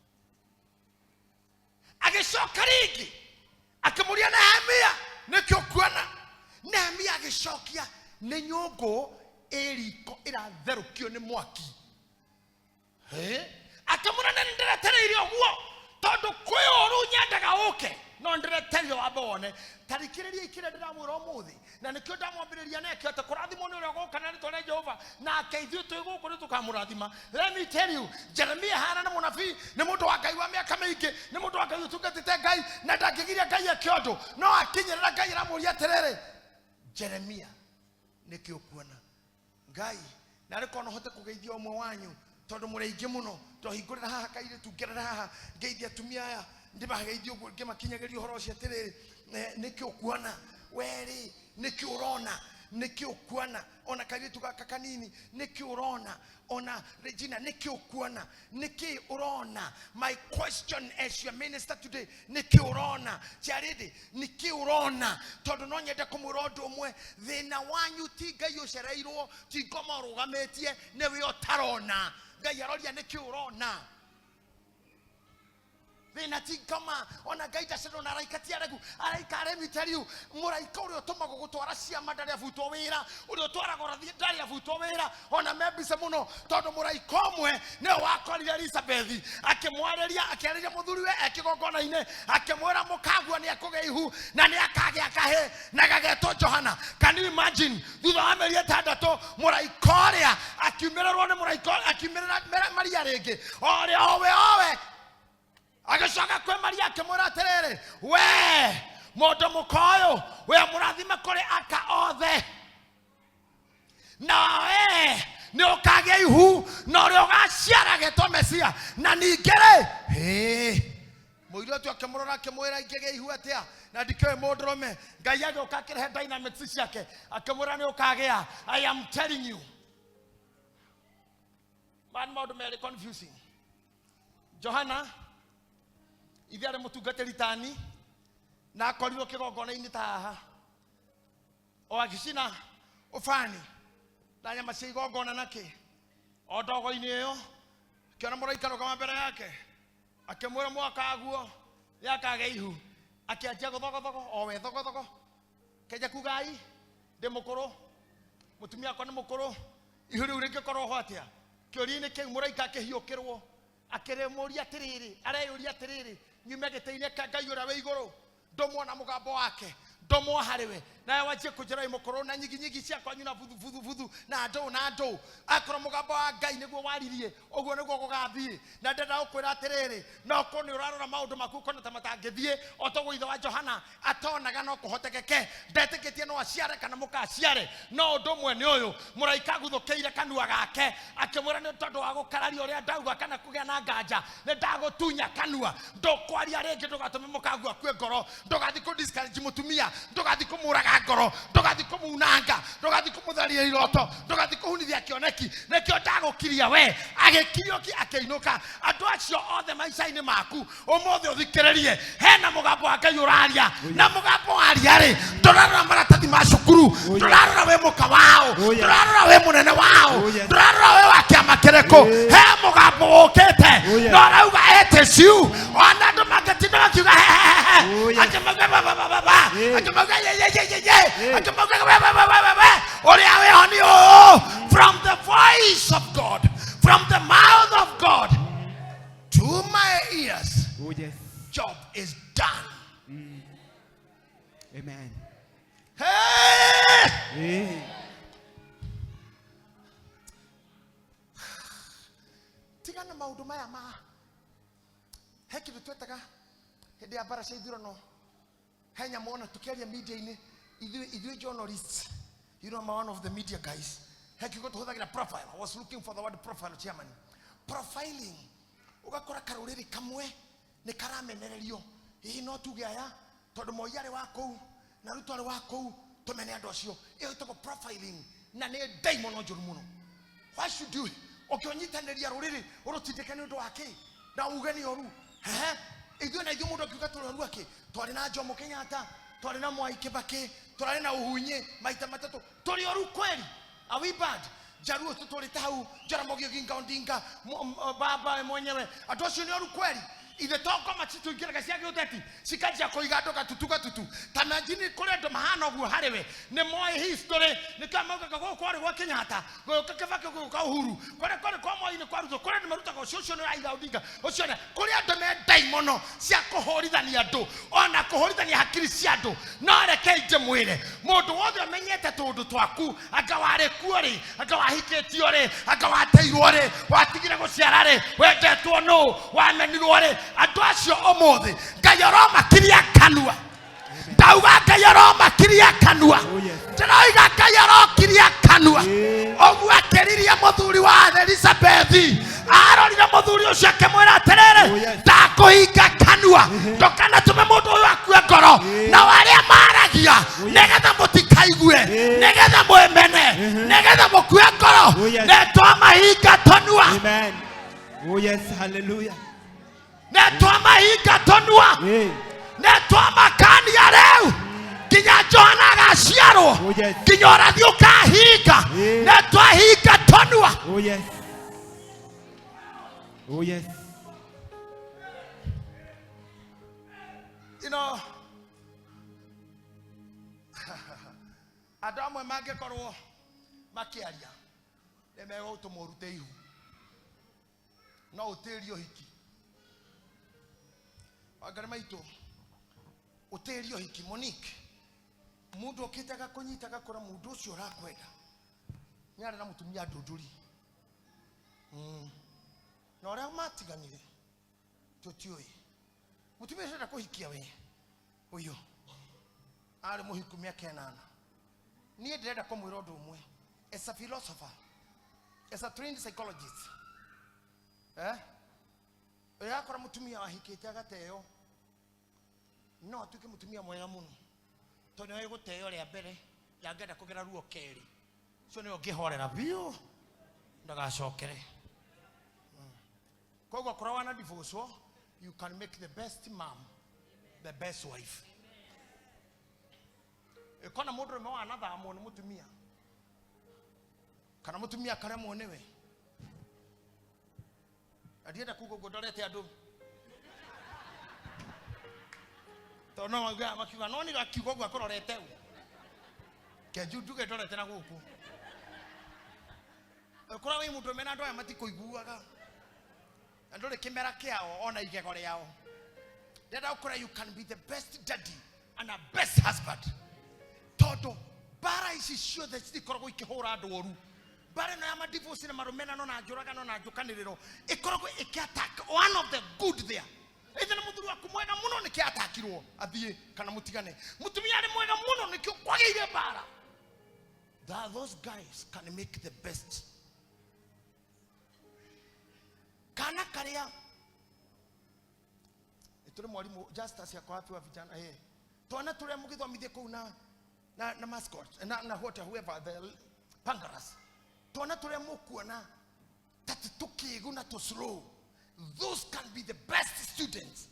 Ageshokarigi. Akamuria Nehemia. Nekyokuana. Nehemia ageshokia. Nenyogo eriko ira dherukio ni mwaki. Akamura nendere tereo wo. Todo koyo nyandaga oke. No ndere tereo abone. Tarikiriria ikire ndiramura omuthi. Na nikyo ndamwambiriria neki ate kurathimo ni uria gokana ni tore Jehova na akeithio twiguko ni tukamurathima. Let me tell you, Jeremiah hana na munabii ni mundu wa Ngai wa miaka mingi, ni mundu wa Ngai utungatite Ngai na ndakigiria Ngai akiondo no akinyirira Ngai ramuria terere. Jeremiah nikyo kuona Ngai na riko no hote kugeithia omwe wanyu tondu mureigi muno tohingurira haha kaire tungerera haha ngeithia tumia aya ndibageithio ngemakinyageria horo cia terere nikyo kuona weri niki urona niki ukuana ona karitu gaka kanini niki urona ona Regina niki ukuana niki urona. My question as your minister today, niki urona charidi niki urona tondu no nyende kumurondo umwe thina wanyu tiga yocereirwo tingoma rugametie newe otarona Ngai aroria niki urona. Then I think come on a guy that said on a raikatiaragu, let me tell you, Moraiko Tomago to Arasia Madaria Futovera, Udotora Daria Futovera, on a maybe Samono, Todo Moraikomwe, no, I call Elizabeth, Akemoria, Akaria Moduru, Akigona, Akemora Mokagu and Yakogehu, Naniaka, Nagato Johanna. Can you imagine? Do the Amelia Tadato, Moraikoria, Accumulator Moraiko, Accumulator Maria Rege, or Agashoka kwe Maria kemura terere we modo mukoyo we murathime kore aka othe na ni okage ihu no ri ogaciara geto Mesia na ningere muiro tu akemurora kemwira ingege ihu atia na ndikewe modrome Ngai yake okakire dynamics ciake akemura ni okagea. I am telling you, man, modo very confusing. Johanna ithiare mutungatiri tani na akorirwo kigongona-ini taha o agicina ufani na nyama cia igongona naki o ndogo-ini iyo akiona muraikaro kama mbere yake akimwira mwaka guo yakage ihu akianjia guthogo o we thogo keja kugai ndi mukuru mutumia akwa ni mukuru ihu riu ringikorwo ho atia kiori-ini kiu muraika akihiukirwo akiremuria tiriri areyuria atiriri nyume giteine ka Ngai ura we iguru ndomona mugambo wake ndomo hariwe naye wajie kujira imukoro na nyigi cia kwanyu na futhu na ndo akoro mugambo wa Ngai niguo waririe oguo niguo gugathie na ndenda ukwira atiriri no ko ni urarora maundu maku kona tamatangithie otogo ithe wa Johana atonaga no kuhotekeke ndetikitie no aciare kana mukaciare no ndomwe ni uyu muraika guthukiire kanua gake akimwira ni tondu wa gukararia uria ndauga kana kugia na nganja ni ndagutunya kanua ndokwaria ringi ndugatume mukagu akue ngoro ndugathi ku discourage mutumia ndugathi kumuraga ngoro ndugathi kumunanga ndugathi kumutharia iroto ndugathi kuhunithia kioneki nekio ndagukiria we agikirioki akeinuka andu acio othe maica-ini maku umuthi uthikiririe hena mugambo wa Ngai uraria na mugambo aria ri turarora maratathi ma cukuru turarora we muka wao turarora we munene wao turarora we wa kiama kiriko he mugambo ukite no rauga etesiu ona andu magatinda makiuga from the voice of God, from the mouth of God to my ears. Oh yes. Job is done. Amen. Hey! Hey. na maundu maya ma heki twetaga hende ya bara cia no henya mona tukiaria media ini ithui journalists, you know, I'm one of the media guys. Heki go tuhuthagira profile. I was looking for the word profile, chairman. Profiling ugakora karuriri kamwe ni karamenererio hihi no tuge aya tondu moyare wako na rutware wako tumene andu acio iyo itoko profiling na ne daimon njuru muno. Why should you okionyitanĩria rũrĩrĩ ũrutindĩke nĩ ũndũ wake na ugeni oru ithuĩ na ithuĩ mũndũ akiuga tũrũaru ake twarĩ na Jomo Kenyatta, twarĩ na Mwai Kibaki, twarĩ na Uhunyi maita matatũ, tũrĩ oru kweli? Are we bad? Jaruo tutuleta hau Jaramogi Oginga Odinga baba mwenyewe andũ acio nĩ oru kweli? Ithe toko machitu ingiraga cia gĩũteti cikajia kũiga andũ gatutu tamajini kũrĩ andũ mahana ũguo harĩwe nĩ moĩ history nĩ kamauga gũkũ kwarĩ gwa Kenyatta gũkũ Kibaki gũkũ Uhuru kũrĩ kwa Mwai nĩ kwarutwo kũrĩ nĩ marutaga ũcio nĩ Raila Odinga ũcio nĩ kũrĩ andũ me daimono cia kũhũrithania andũ ona kũhũrithania hakiri cia andũ no reke njĩmwĩre mũndũ wothe amenyete tũndũ twaku anga warĩ kuo rĩ anga wahikĩtio rĩ anga wateirwo rĩ watigire gũciara rĩ wendetwo nũ wamenirwo rĩ andũ acio ũmũthĩ Ngai aromakiria kanua ndauga Ngai aromakiria kanua ndĩroiga Ngai arokiria kanua ũguo akĩririe mũthuri wa Elizabeth arorire mũthuri ũcio akĩmwĩra atĩrĩrĩ ndakũhinga kanua ndũkanatũme mũndũ ũyũ akue ngoro na arĩa maragia nĩgetha mũtikaigue nĩgetha mwĩmene nĩgetha mũkue ngoro nĩtwamahinga tonua. Amen. Oh yes, hallelujah. Netwama hinga tonua netwama kania reu kinya Johana gaciarwo kinya ũrathi ũkahinga netwahinga tonua. Oh yes. Oh yes. You know, andũ amwe mangĩkorwo makĩaria nĩmegũtũma ũrute ihu no ũtĩrio hiki agara maito uterio hiki Monique mundu okitaga kunyitaga kora mundu ucio rakwenda nyara na mutumia ndunduri no ria matiganire tutioi mutumia renda kuhikia we uyo ari muhiku miaka 8 nie ndirenda kumwira undu umwe as a philosopher, as a trained psychologist yakora mutumia wahikite agateo no tuke mutumia mwega muno tonyo eguteo ria mbere yangenda kugera ruo keri so niyo ngihorera biu ndagacokere koguo kora wana divorce you can make the best mom, the best wife. Ekona mundu me wana thamo ni mutumia kana mutumia kare muonewe adienda kugo godorete andu tono maga makiuga no ni gakiugo gwa kororete u ke juduge dorete na guku ekora wi mundu mena ndo ya matikoiguaga ando le kimera kiao ona igego riao ndenda ukora you can be the best daddy and a best husband todo bara isi sure that ikoragwo ikihura andu oru bare no ya ma divorce na marumena no na njuraga no na njukaniriro ikoragwo ikiattack one of the good there ithana muthuri wa kumwega muno ni kiatakirwo athie kana mutigane mutumia ari mwega muno ni kwagire bara those guys can make the best kana karia itore mwalimu justice ya kwa watu wa vijana twana tule mugithomithie kuu na mascot na whoever the pangaras twana tule mukuona tati tukiguna to slow. Those can be the best students.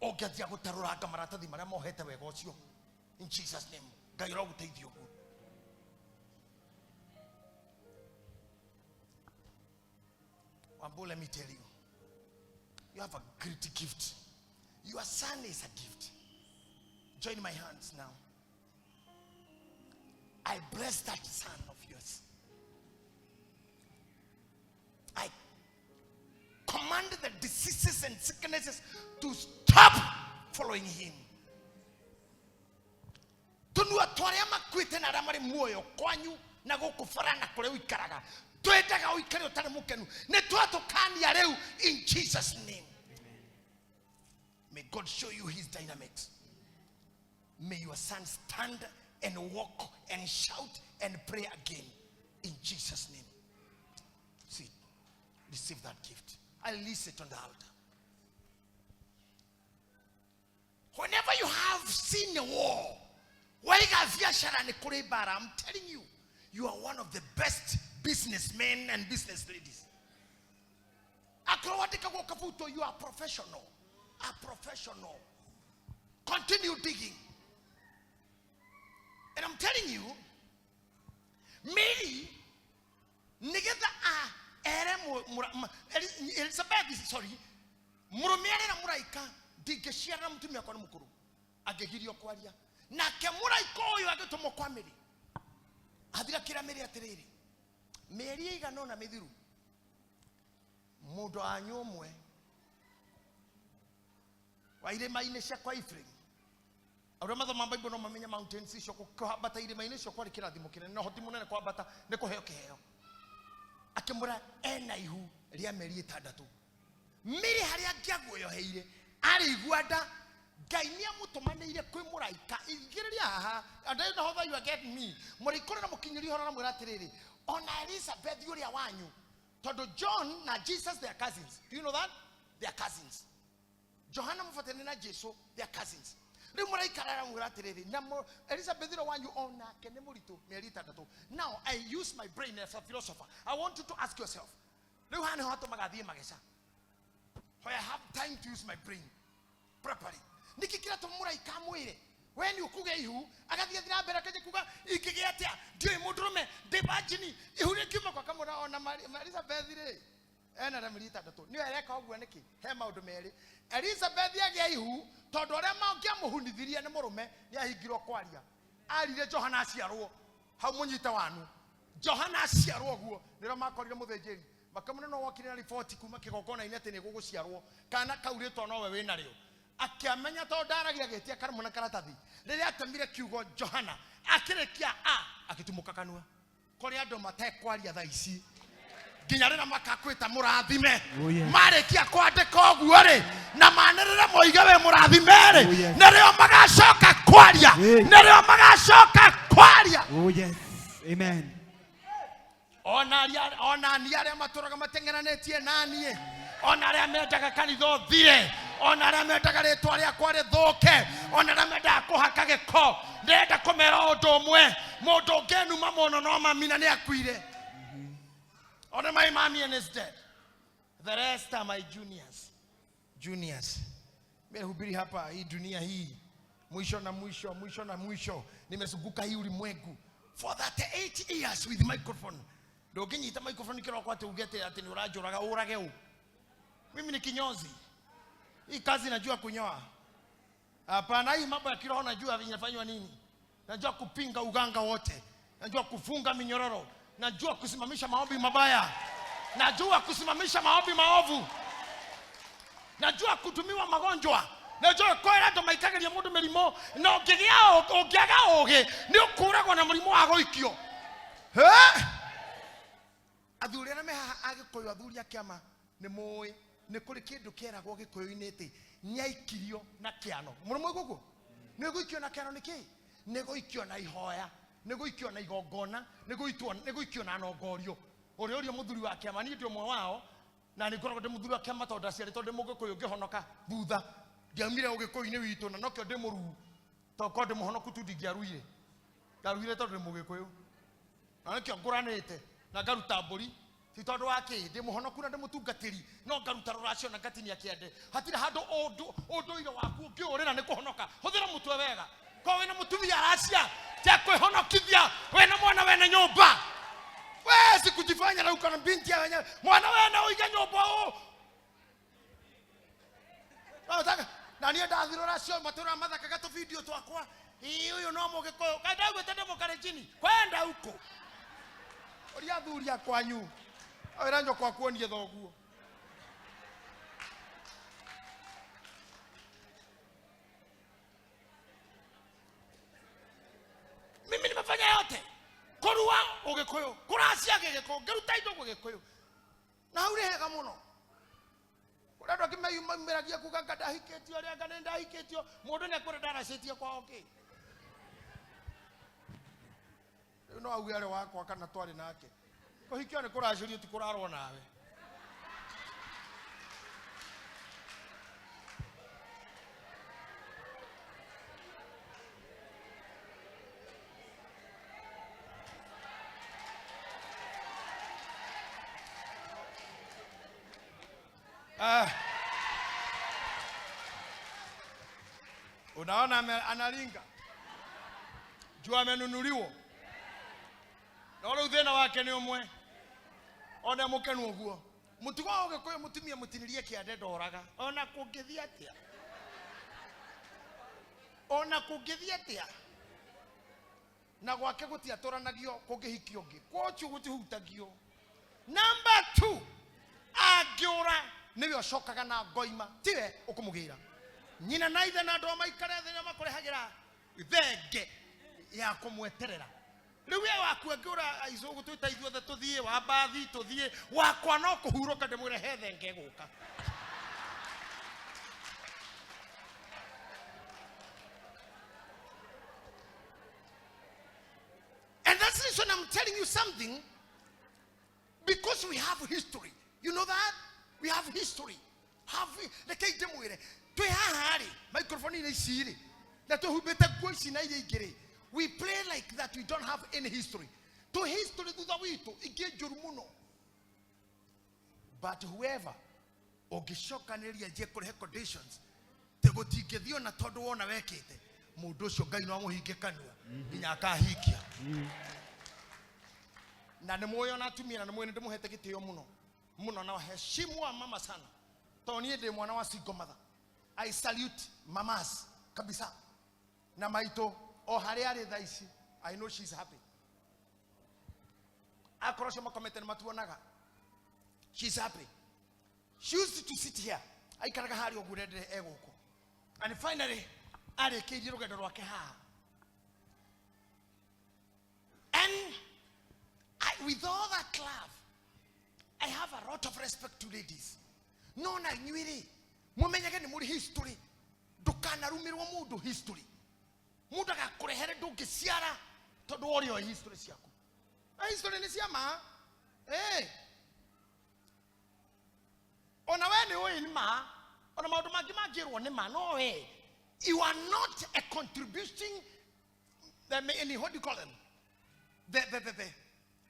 Ogadia gutarura kamaratathi maria mohete wega ucio in Jesus name. Ngai ro guteithio ku. Wambo, let me tell you, you have a great gift. Your son is a gift. Join my hands now. I bless that son of yours. I command the diseases and sicknesses to stop following him. Tunua tware makwite na ramari muoyo kwanyu na gukufara na kule wikaraga twetaka uikare utare mukenu ne twatukania reu in Jesus name. May God show you his dynamics. May your son stand and walk and shout and pray again in Jesus name. See, receive that gift. I release it on the altar. Whenever you have seen a war, I'm telling you, you are one of the best businessmen and business ladies. You are professional. A professional. Continue digging. And I'm telling you, Mary, Elizabeth, sorry, Murumiere na Muraika, digeshia mtumi akwa mukuru. Agegirio kwaria. Na ke Muraika oyo agetomo kwa Mary. Adira kira Mary atiriri. Mary igano na mithiru. Mudo anyomwe. Waire mainesha kwa Ephraim. Auramatho mambaibwo no mamenya mountains icio kuhabata ire mainesha kwa kirathimo kinene no hoti munene kwa bata ne kuheo kiheo. Akimura ena ihu ria Meri 6. Miri haria ngiaguoyo heire ari iguanda Ngai ni amutumanire kwi Muraika igiriria haha and I know how you are getting me murikore na mukinyiri horo na mwiratiriri ona Elizabeth uria wanyu todo John na Jesus they are cousins. Do you know that? They are cousins. Johanna mufatene na Jesu they are cousins. Re Muraika rara mwiratiriri na Elizabeth uria wanyu ona kene murito Meri 6. Now I use my brain as a philosopher. I want you to ask yourself. Leo hana hoto magathie magesa. When I have time to use my brain properly. Nikikira to Muraika mwire. When you kuge ihu, agathie thina mbere kaje kuga ikige atia ndio mudrume debajini ihure kiuma kwa kamura ona Elizabeth re. Ena ra Meri 6. Ni ereka ogwo niki he maundu meri. Elizabeth agia ihu tondu ria mangia muhunithirie ni murume ni ahingirwo kwaria. Arire Johana aciarwo. Hau munyita wanu. Johana aciarwo guo niro makorire muthenjeri. Makamuna no wakire na report kuma kigokona ine tene guguciarwo kana kaurito no we wina rio akiamenya to ndaragia getia karamuna karatathi riria atamire kiugo Johana akirekia akitumuka kanua kori andu matekwaria tha ici nginya rira makakwita murathime marekia kwandika oguo ri na manirire moige we murathime ri nirio magacoka kwaria nirio magacoka kwaria. Oh yes, amen. Ona ni aria maturaga matengenanetie nanie ona aria mendaga kanitho thire ona aria mendaga ritwa ria kwa rithuke ona aria mendaga kuhaka giko ndenda kumera undu umwe mundu ngenu mamono no mamina ni akuire ona my mommy is dead, the rest are my juniors. Mehubiri hapa hii dunia hii mwisho na mwisho nimezunguka hii ulimwengu for 38 years with microphone. Ndio ita microphone kile wakati ugete ati ni urajoraga urage u. Mimi ni kinyozi. Hii kazi najua kunyoa. Hapana, hii mambo ya kiroho najua vinafanywa nini. Najua kupinga uganga wote. Najua kufunga minyororo. Najua kusimamisha maombi mabaya. Najua kusimamisha maombi maovu. Najua kutumiwa magonjwa. Najua kwera ndo maikageria mundu mirimo no ngigia ongiaga oge ni ukuragwo na murimo wa goikio. Athuri na meha agikoyo athuri akiama ni moe ni kuri kindu keragwo gikoyo-ini ati nyaikirio na kiano murimo gugu ni guikio na kiano niki ni guikio na ihoya ni guikio na igongona ni guikio na nongorio uri muthuri wa kiama ni ndio mwe wao na ni koragwo ndi muthuri wa kiama tondu aciari tondu mugikoyo ngihonoka thutha ndiamire ugikoyo-ini witu na nokyo ndi muru to ko ndi muhonoku tu ndingiaruire ndaruire tondu ndi mugikoyo na nikyo nguranite na ngaruta mburi ti tondu wake ndi muhonoku na ndi mutungatiri no ngaruta ruracio na ngatinia kiende hatire handu unduire waku ngiurira ni kuhonoka huthira mutwe wega ko wina mutumia aracia tia kwihonokithia wena mwana wena nyumba wezi kujifanya na ukana binti ya wenyewe mwana wena uiga nyumba u na niye ndathiro racio matura mathaka gato video twakwa uyu no mugikoyo kadagwe tende mukare chini kwenda huko oria thuria kwanyu awiranjo kwa kuonie thoguo mimi nimefanya yote korua ugikuyu kuracia gigiko ngiruta indo gugikuyu na uri hega muno urado kimeyumiragia kuga ngandahiketio ria ngandahiketio mundu ne kure ndaracitie kwao ki no augiare wakwa kana twari nake kuhikio ne kuracirio ti kurarwo nawe unaona analinga jua amenunuliwa na ule uthena wake ni umwe ona mukenu uguo mutugo ugikoyo mutumia mutinirie kiande ndoraga ona kungithia atia na gwake gutiatoranagio kungihikio ngi kwochu gutihutagio. Number 2, agiura niwe ocokaga na ngoima tiwe ukumugira nyina na ithe na ndo maikare thenya makurehagira thenge ya kumweterera riu ye waku agiura aizo tuita ithuothe tuthie wa bathi tuthie wakwa no kuhuruka ndimwirehe thenge guka and that's the reason I'm telling you something, because we have history. You know that? We have history. The kite mwire. To hahari. Microphone in isiri. Na to hubeta kwisi na ile igere. We play like that. We don't have any history. To history to the wito. Ige jurumuno. But whoever ogishoka nelia je kore conditions. Tego tigethio na todo wona wekete. Mundu cio Ngai no amuhinge kanua. Nginya akahikia. Na nemoyo na tumia na nemoyo ndimuhete gitio muno. Muno na heshimu wa mama sana. Toni ndi mwana wa single mother. I salute mamas kabisa. Na maito o hari ari thaici. I know she's happy. Akorosho makomete matuonaga. She's happy. She used to sit here. Aikaraga hari ogurede egoko. And finally are kejiro gado rwake ha. And with all that love, I have a lot of respect to ladies. No na nywiri. Mumenyage ni muri history. Dukana rumirwo mundu history. Mundu akakurehere ndungiciara tondu wori o history ciaku. History ni ciama. Ona we ni oinma, ona maundu mangi magirwo ni ma no we. You are not a contributing any, what do you call them? The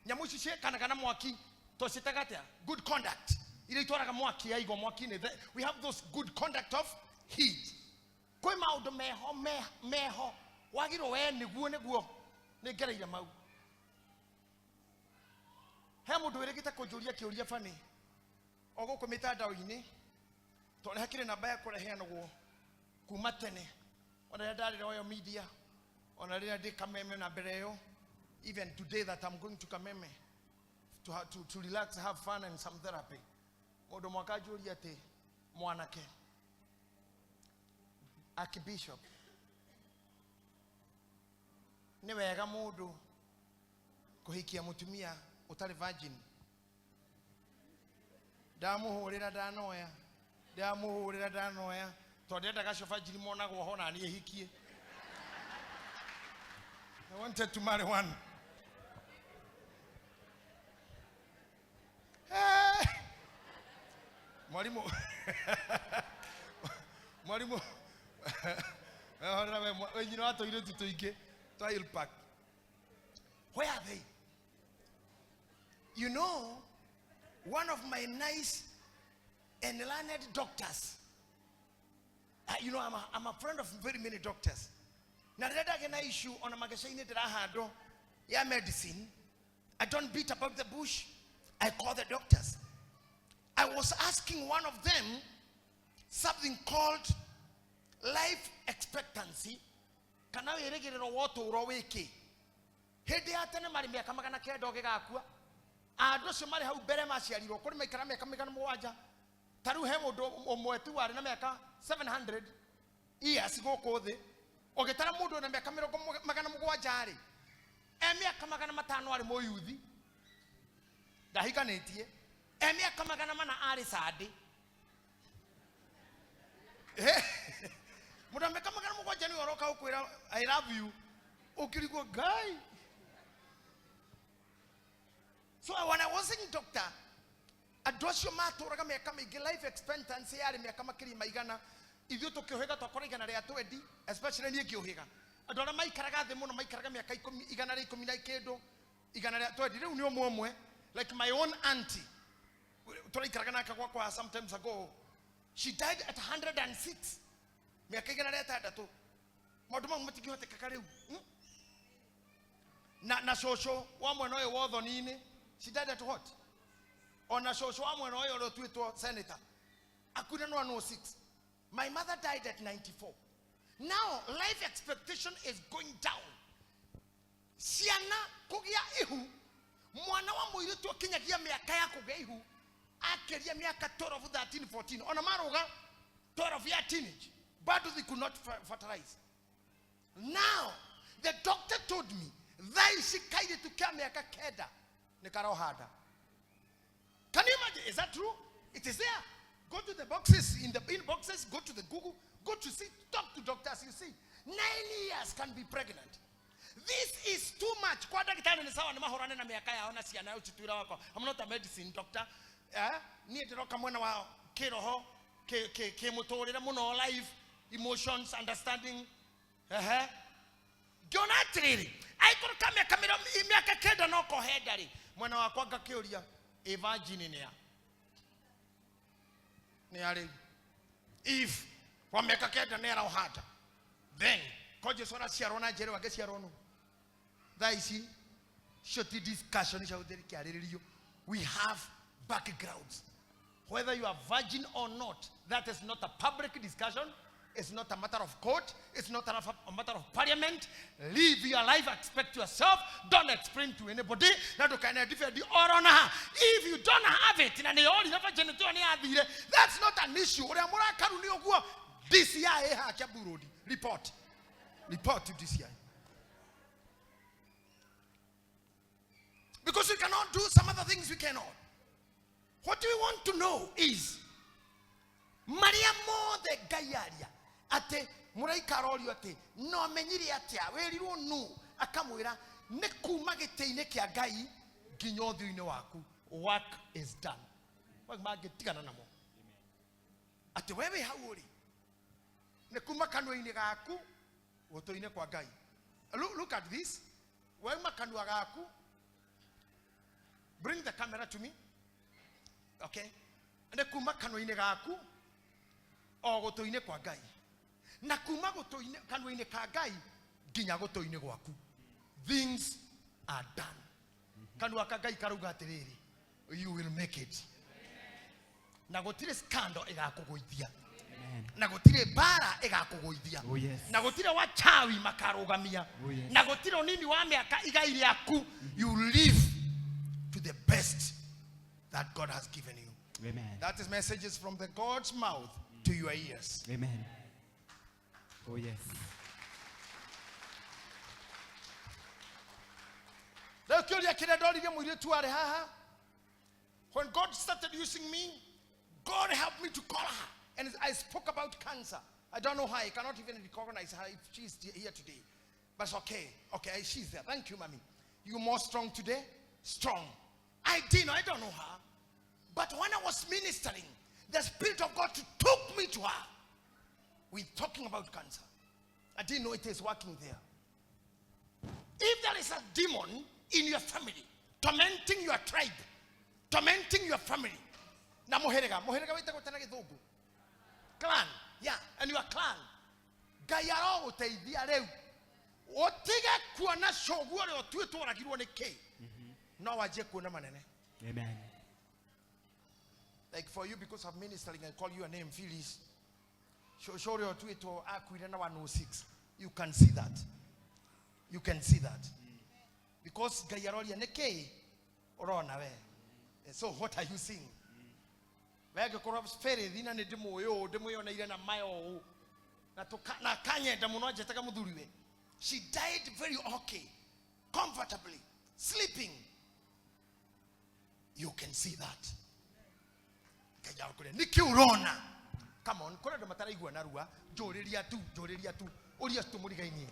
nyamushishe kana mwaki to sitagatia good conduct ile itwaraga mwaki yaigo mwaki ne we have those good conduct of heat koi maundu meho wagiro we niguo ne gereire mau he mundu wiregita kujuria kiuria fani oguko mitandao-ini to ne hakire namba ya kureheana guo kuma tene ona ndari oyo media ona rira ndikameme na mbere yo. Even today that I'm going to Kameme to relax, have fun and some therapy. Modo mwakajuri ate mwanake. Archbishop. Niwega modo kuhikia mutumia utali virgin. Damuhurira danoya. Todeta kasho virgin mona go hona ni hikie. I wanted to marry one. Mwalimu you know to ile tutoike trial pack. Where are they? You know, one of my nice and learned doctors, you know, I'm a friend of very many doctors. Now that I can issue on a magazine that I had yeah, medicine. I don't beat about the bush. I call the doctors. I was asking one of them something called life expectancy. Kana weregero woto uroweke. Hede atene mari miaka magana kendo gigakua. Ando cio mari hau bere maciarirwo kuri maikara miaka migana mwaja. Taru he mundu omwetu wari na miaka 700 years goko thi. Ogitara mundu na miaka magana mwaja ari. Miaka magana matano ari moyuthi ndahikanĩtie miaka magana mana ari sadi muda meka magana mugwanja ni oroka ukwira I love you ukirigwo guy. So when I was in doctor adocio maturaga miaka mingi life expectancy yari miaka makiri maigana ithuĩ tũkĩũhĩga twakora igana rĩa 20 especially niĩ ngĩũhĩga andũ arĩa maikaraga thĩ mũno maikaraga mĩaka igana rĩa 10 na kĩndũ igana rĩa 20 rĩu nĩ ũmwe like my own auntie tũraikaraga nake gwakwa sometimes ago she died at 106 mĩaka igana rĩa 6 maũndũ mau matingĩhotekeka rĩu na cũcũ wa mwena ũyũ wa ũthoni-inĩ she died at what ona cũcũ wa mwena ũyũ ũrĩa ũtuĩtwo senator akuire no 106. My mother died at 94. Now, life expectation is going down. Siana kugia ihu. Mwana wa muiritu akinyagia miaka ya kugia ihu. Akeria miaka 12, 13, 14. Ona maruga 12 year teenage. But they could not fertilize. Now, the doctor told me that she kaide to care miaka keda. Nekaro hada. Can you imagine? Is that true? It is there. Go to the boxes, in the inboxes, go to the Google, go to see, talk to doctors, you see. 9 years can be pregnant. This is too much. I'm not a medicine doctor. Life, emotions, understanding. Jonathan, I could come here, come here, no kohedari. When I walk a curia, a virgin in here. If one make a cat and near our heart, then Kojosona Sierra Jero, I guess Yarono. That is it. Should the discussion is out there? We have backgrounds. Whether you are virgin or not, that is not a public discussion. It's not a matter of court. It's not a matter of parliament. Live your life, expect yourself. Don't explain to anybody. If you don't have it, that's not an issue. This year, report. Report to this year. Because we cannot do some other things we cannot. What we want to know is Maria mo de Gayaria. Ate murai karoli ate no menyiri ate weriro nu akamwira ne kuma geteine kia gai ginyodu ine waku work is done wagma getigana namo ate wewe hauri ne kuma kanwa ine gaku woto ine kwa gai. Look at this. Wagma kanwa gaku, bring the camera to me. Okay, ne kuma kanwa ine gaku o goto ine kwa gai. Na kuma goto ine kanwa ine ka gai ginya goto ine gwaku. Things are done. Kanwa ka gai karuga atiriri, you will make it. Na gotire scandal igakugoithia. Na gotire bara igakugoithia. Na gotire wachawi makarugamia. Na gotire nini wa miaka igairi yaku, you live to the best that God has given you. Amen. That is messages from the God's mouth to your ears. Amen. Oh yes. When God started using me, God helped me to call her. And I spoke about cancer. I don't know how. I cannot even recognize her if she's here today. But it's okay. Okay, she's there. Thank you, mommy. You more strong today? Strong. I don't know her. But when I was ministering, the Spirit of God took me to her. We're talking about cancer. I didn't know it is working there. If there is a demon in your family, tormenting your tribe, tormenting your family, na moherega wita gutana githugu. Clan, yeah, and your clan. Gayaro uteithia reu. Otiga kuona shogu ore otueto oragirwo ne ke. No waje kuona manene. Amen. Like for you, because of ministering, I call you a name, Phyllis. Show your Twitter, Aquila 106. You can see that. You can see that. Because Gayaroli and Neke, or on away. So what are you seeing? Vega corrupts ferry, Dina Demoyo, Demoyo, Nayana Mayo. She died very okay. comfortably, sleeping. You can see that. Niki urona. Come on, kora ndo mataraigua narua, joriria tu. Oria stumuriga ini.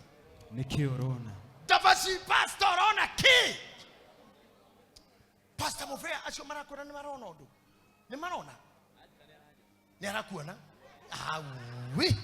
Niki urona. Tafasi pastor ona ki. Pastor Mofea acio marakora ni marona undu. Ni marona. Ni arakuona. Awi.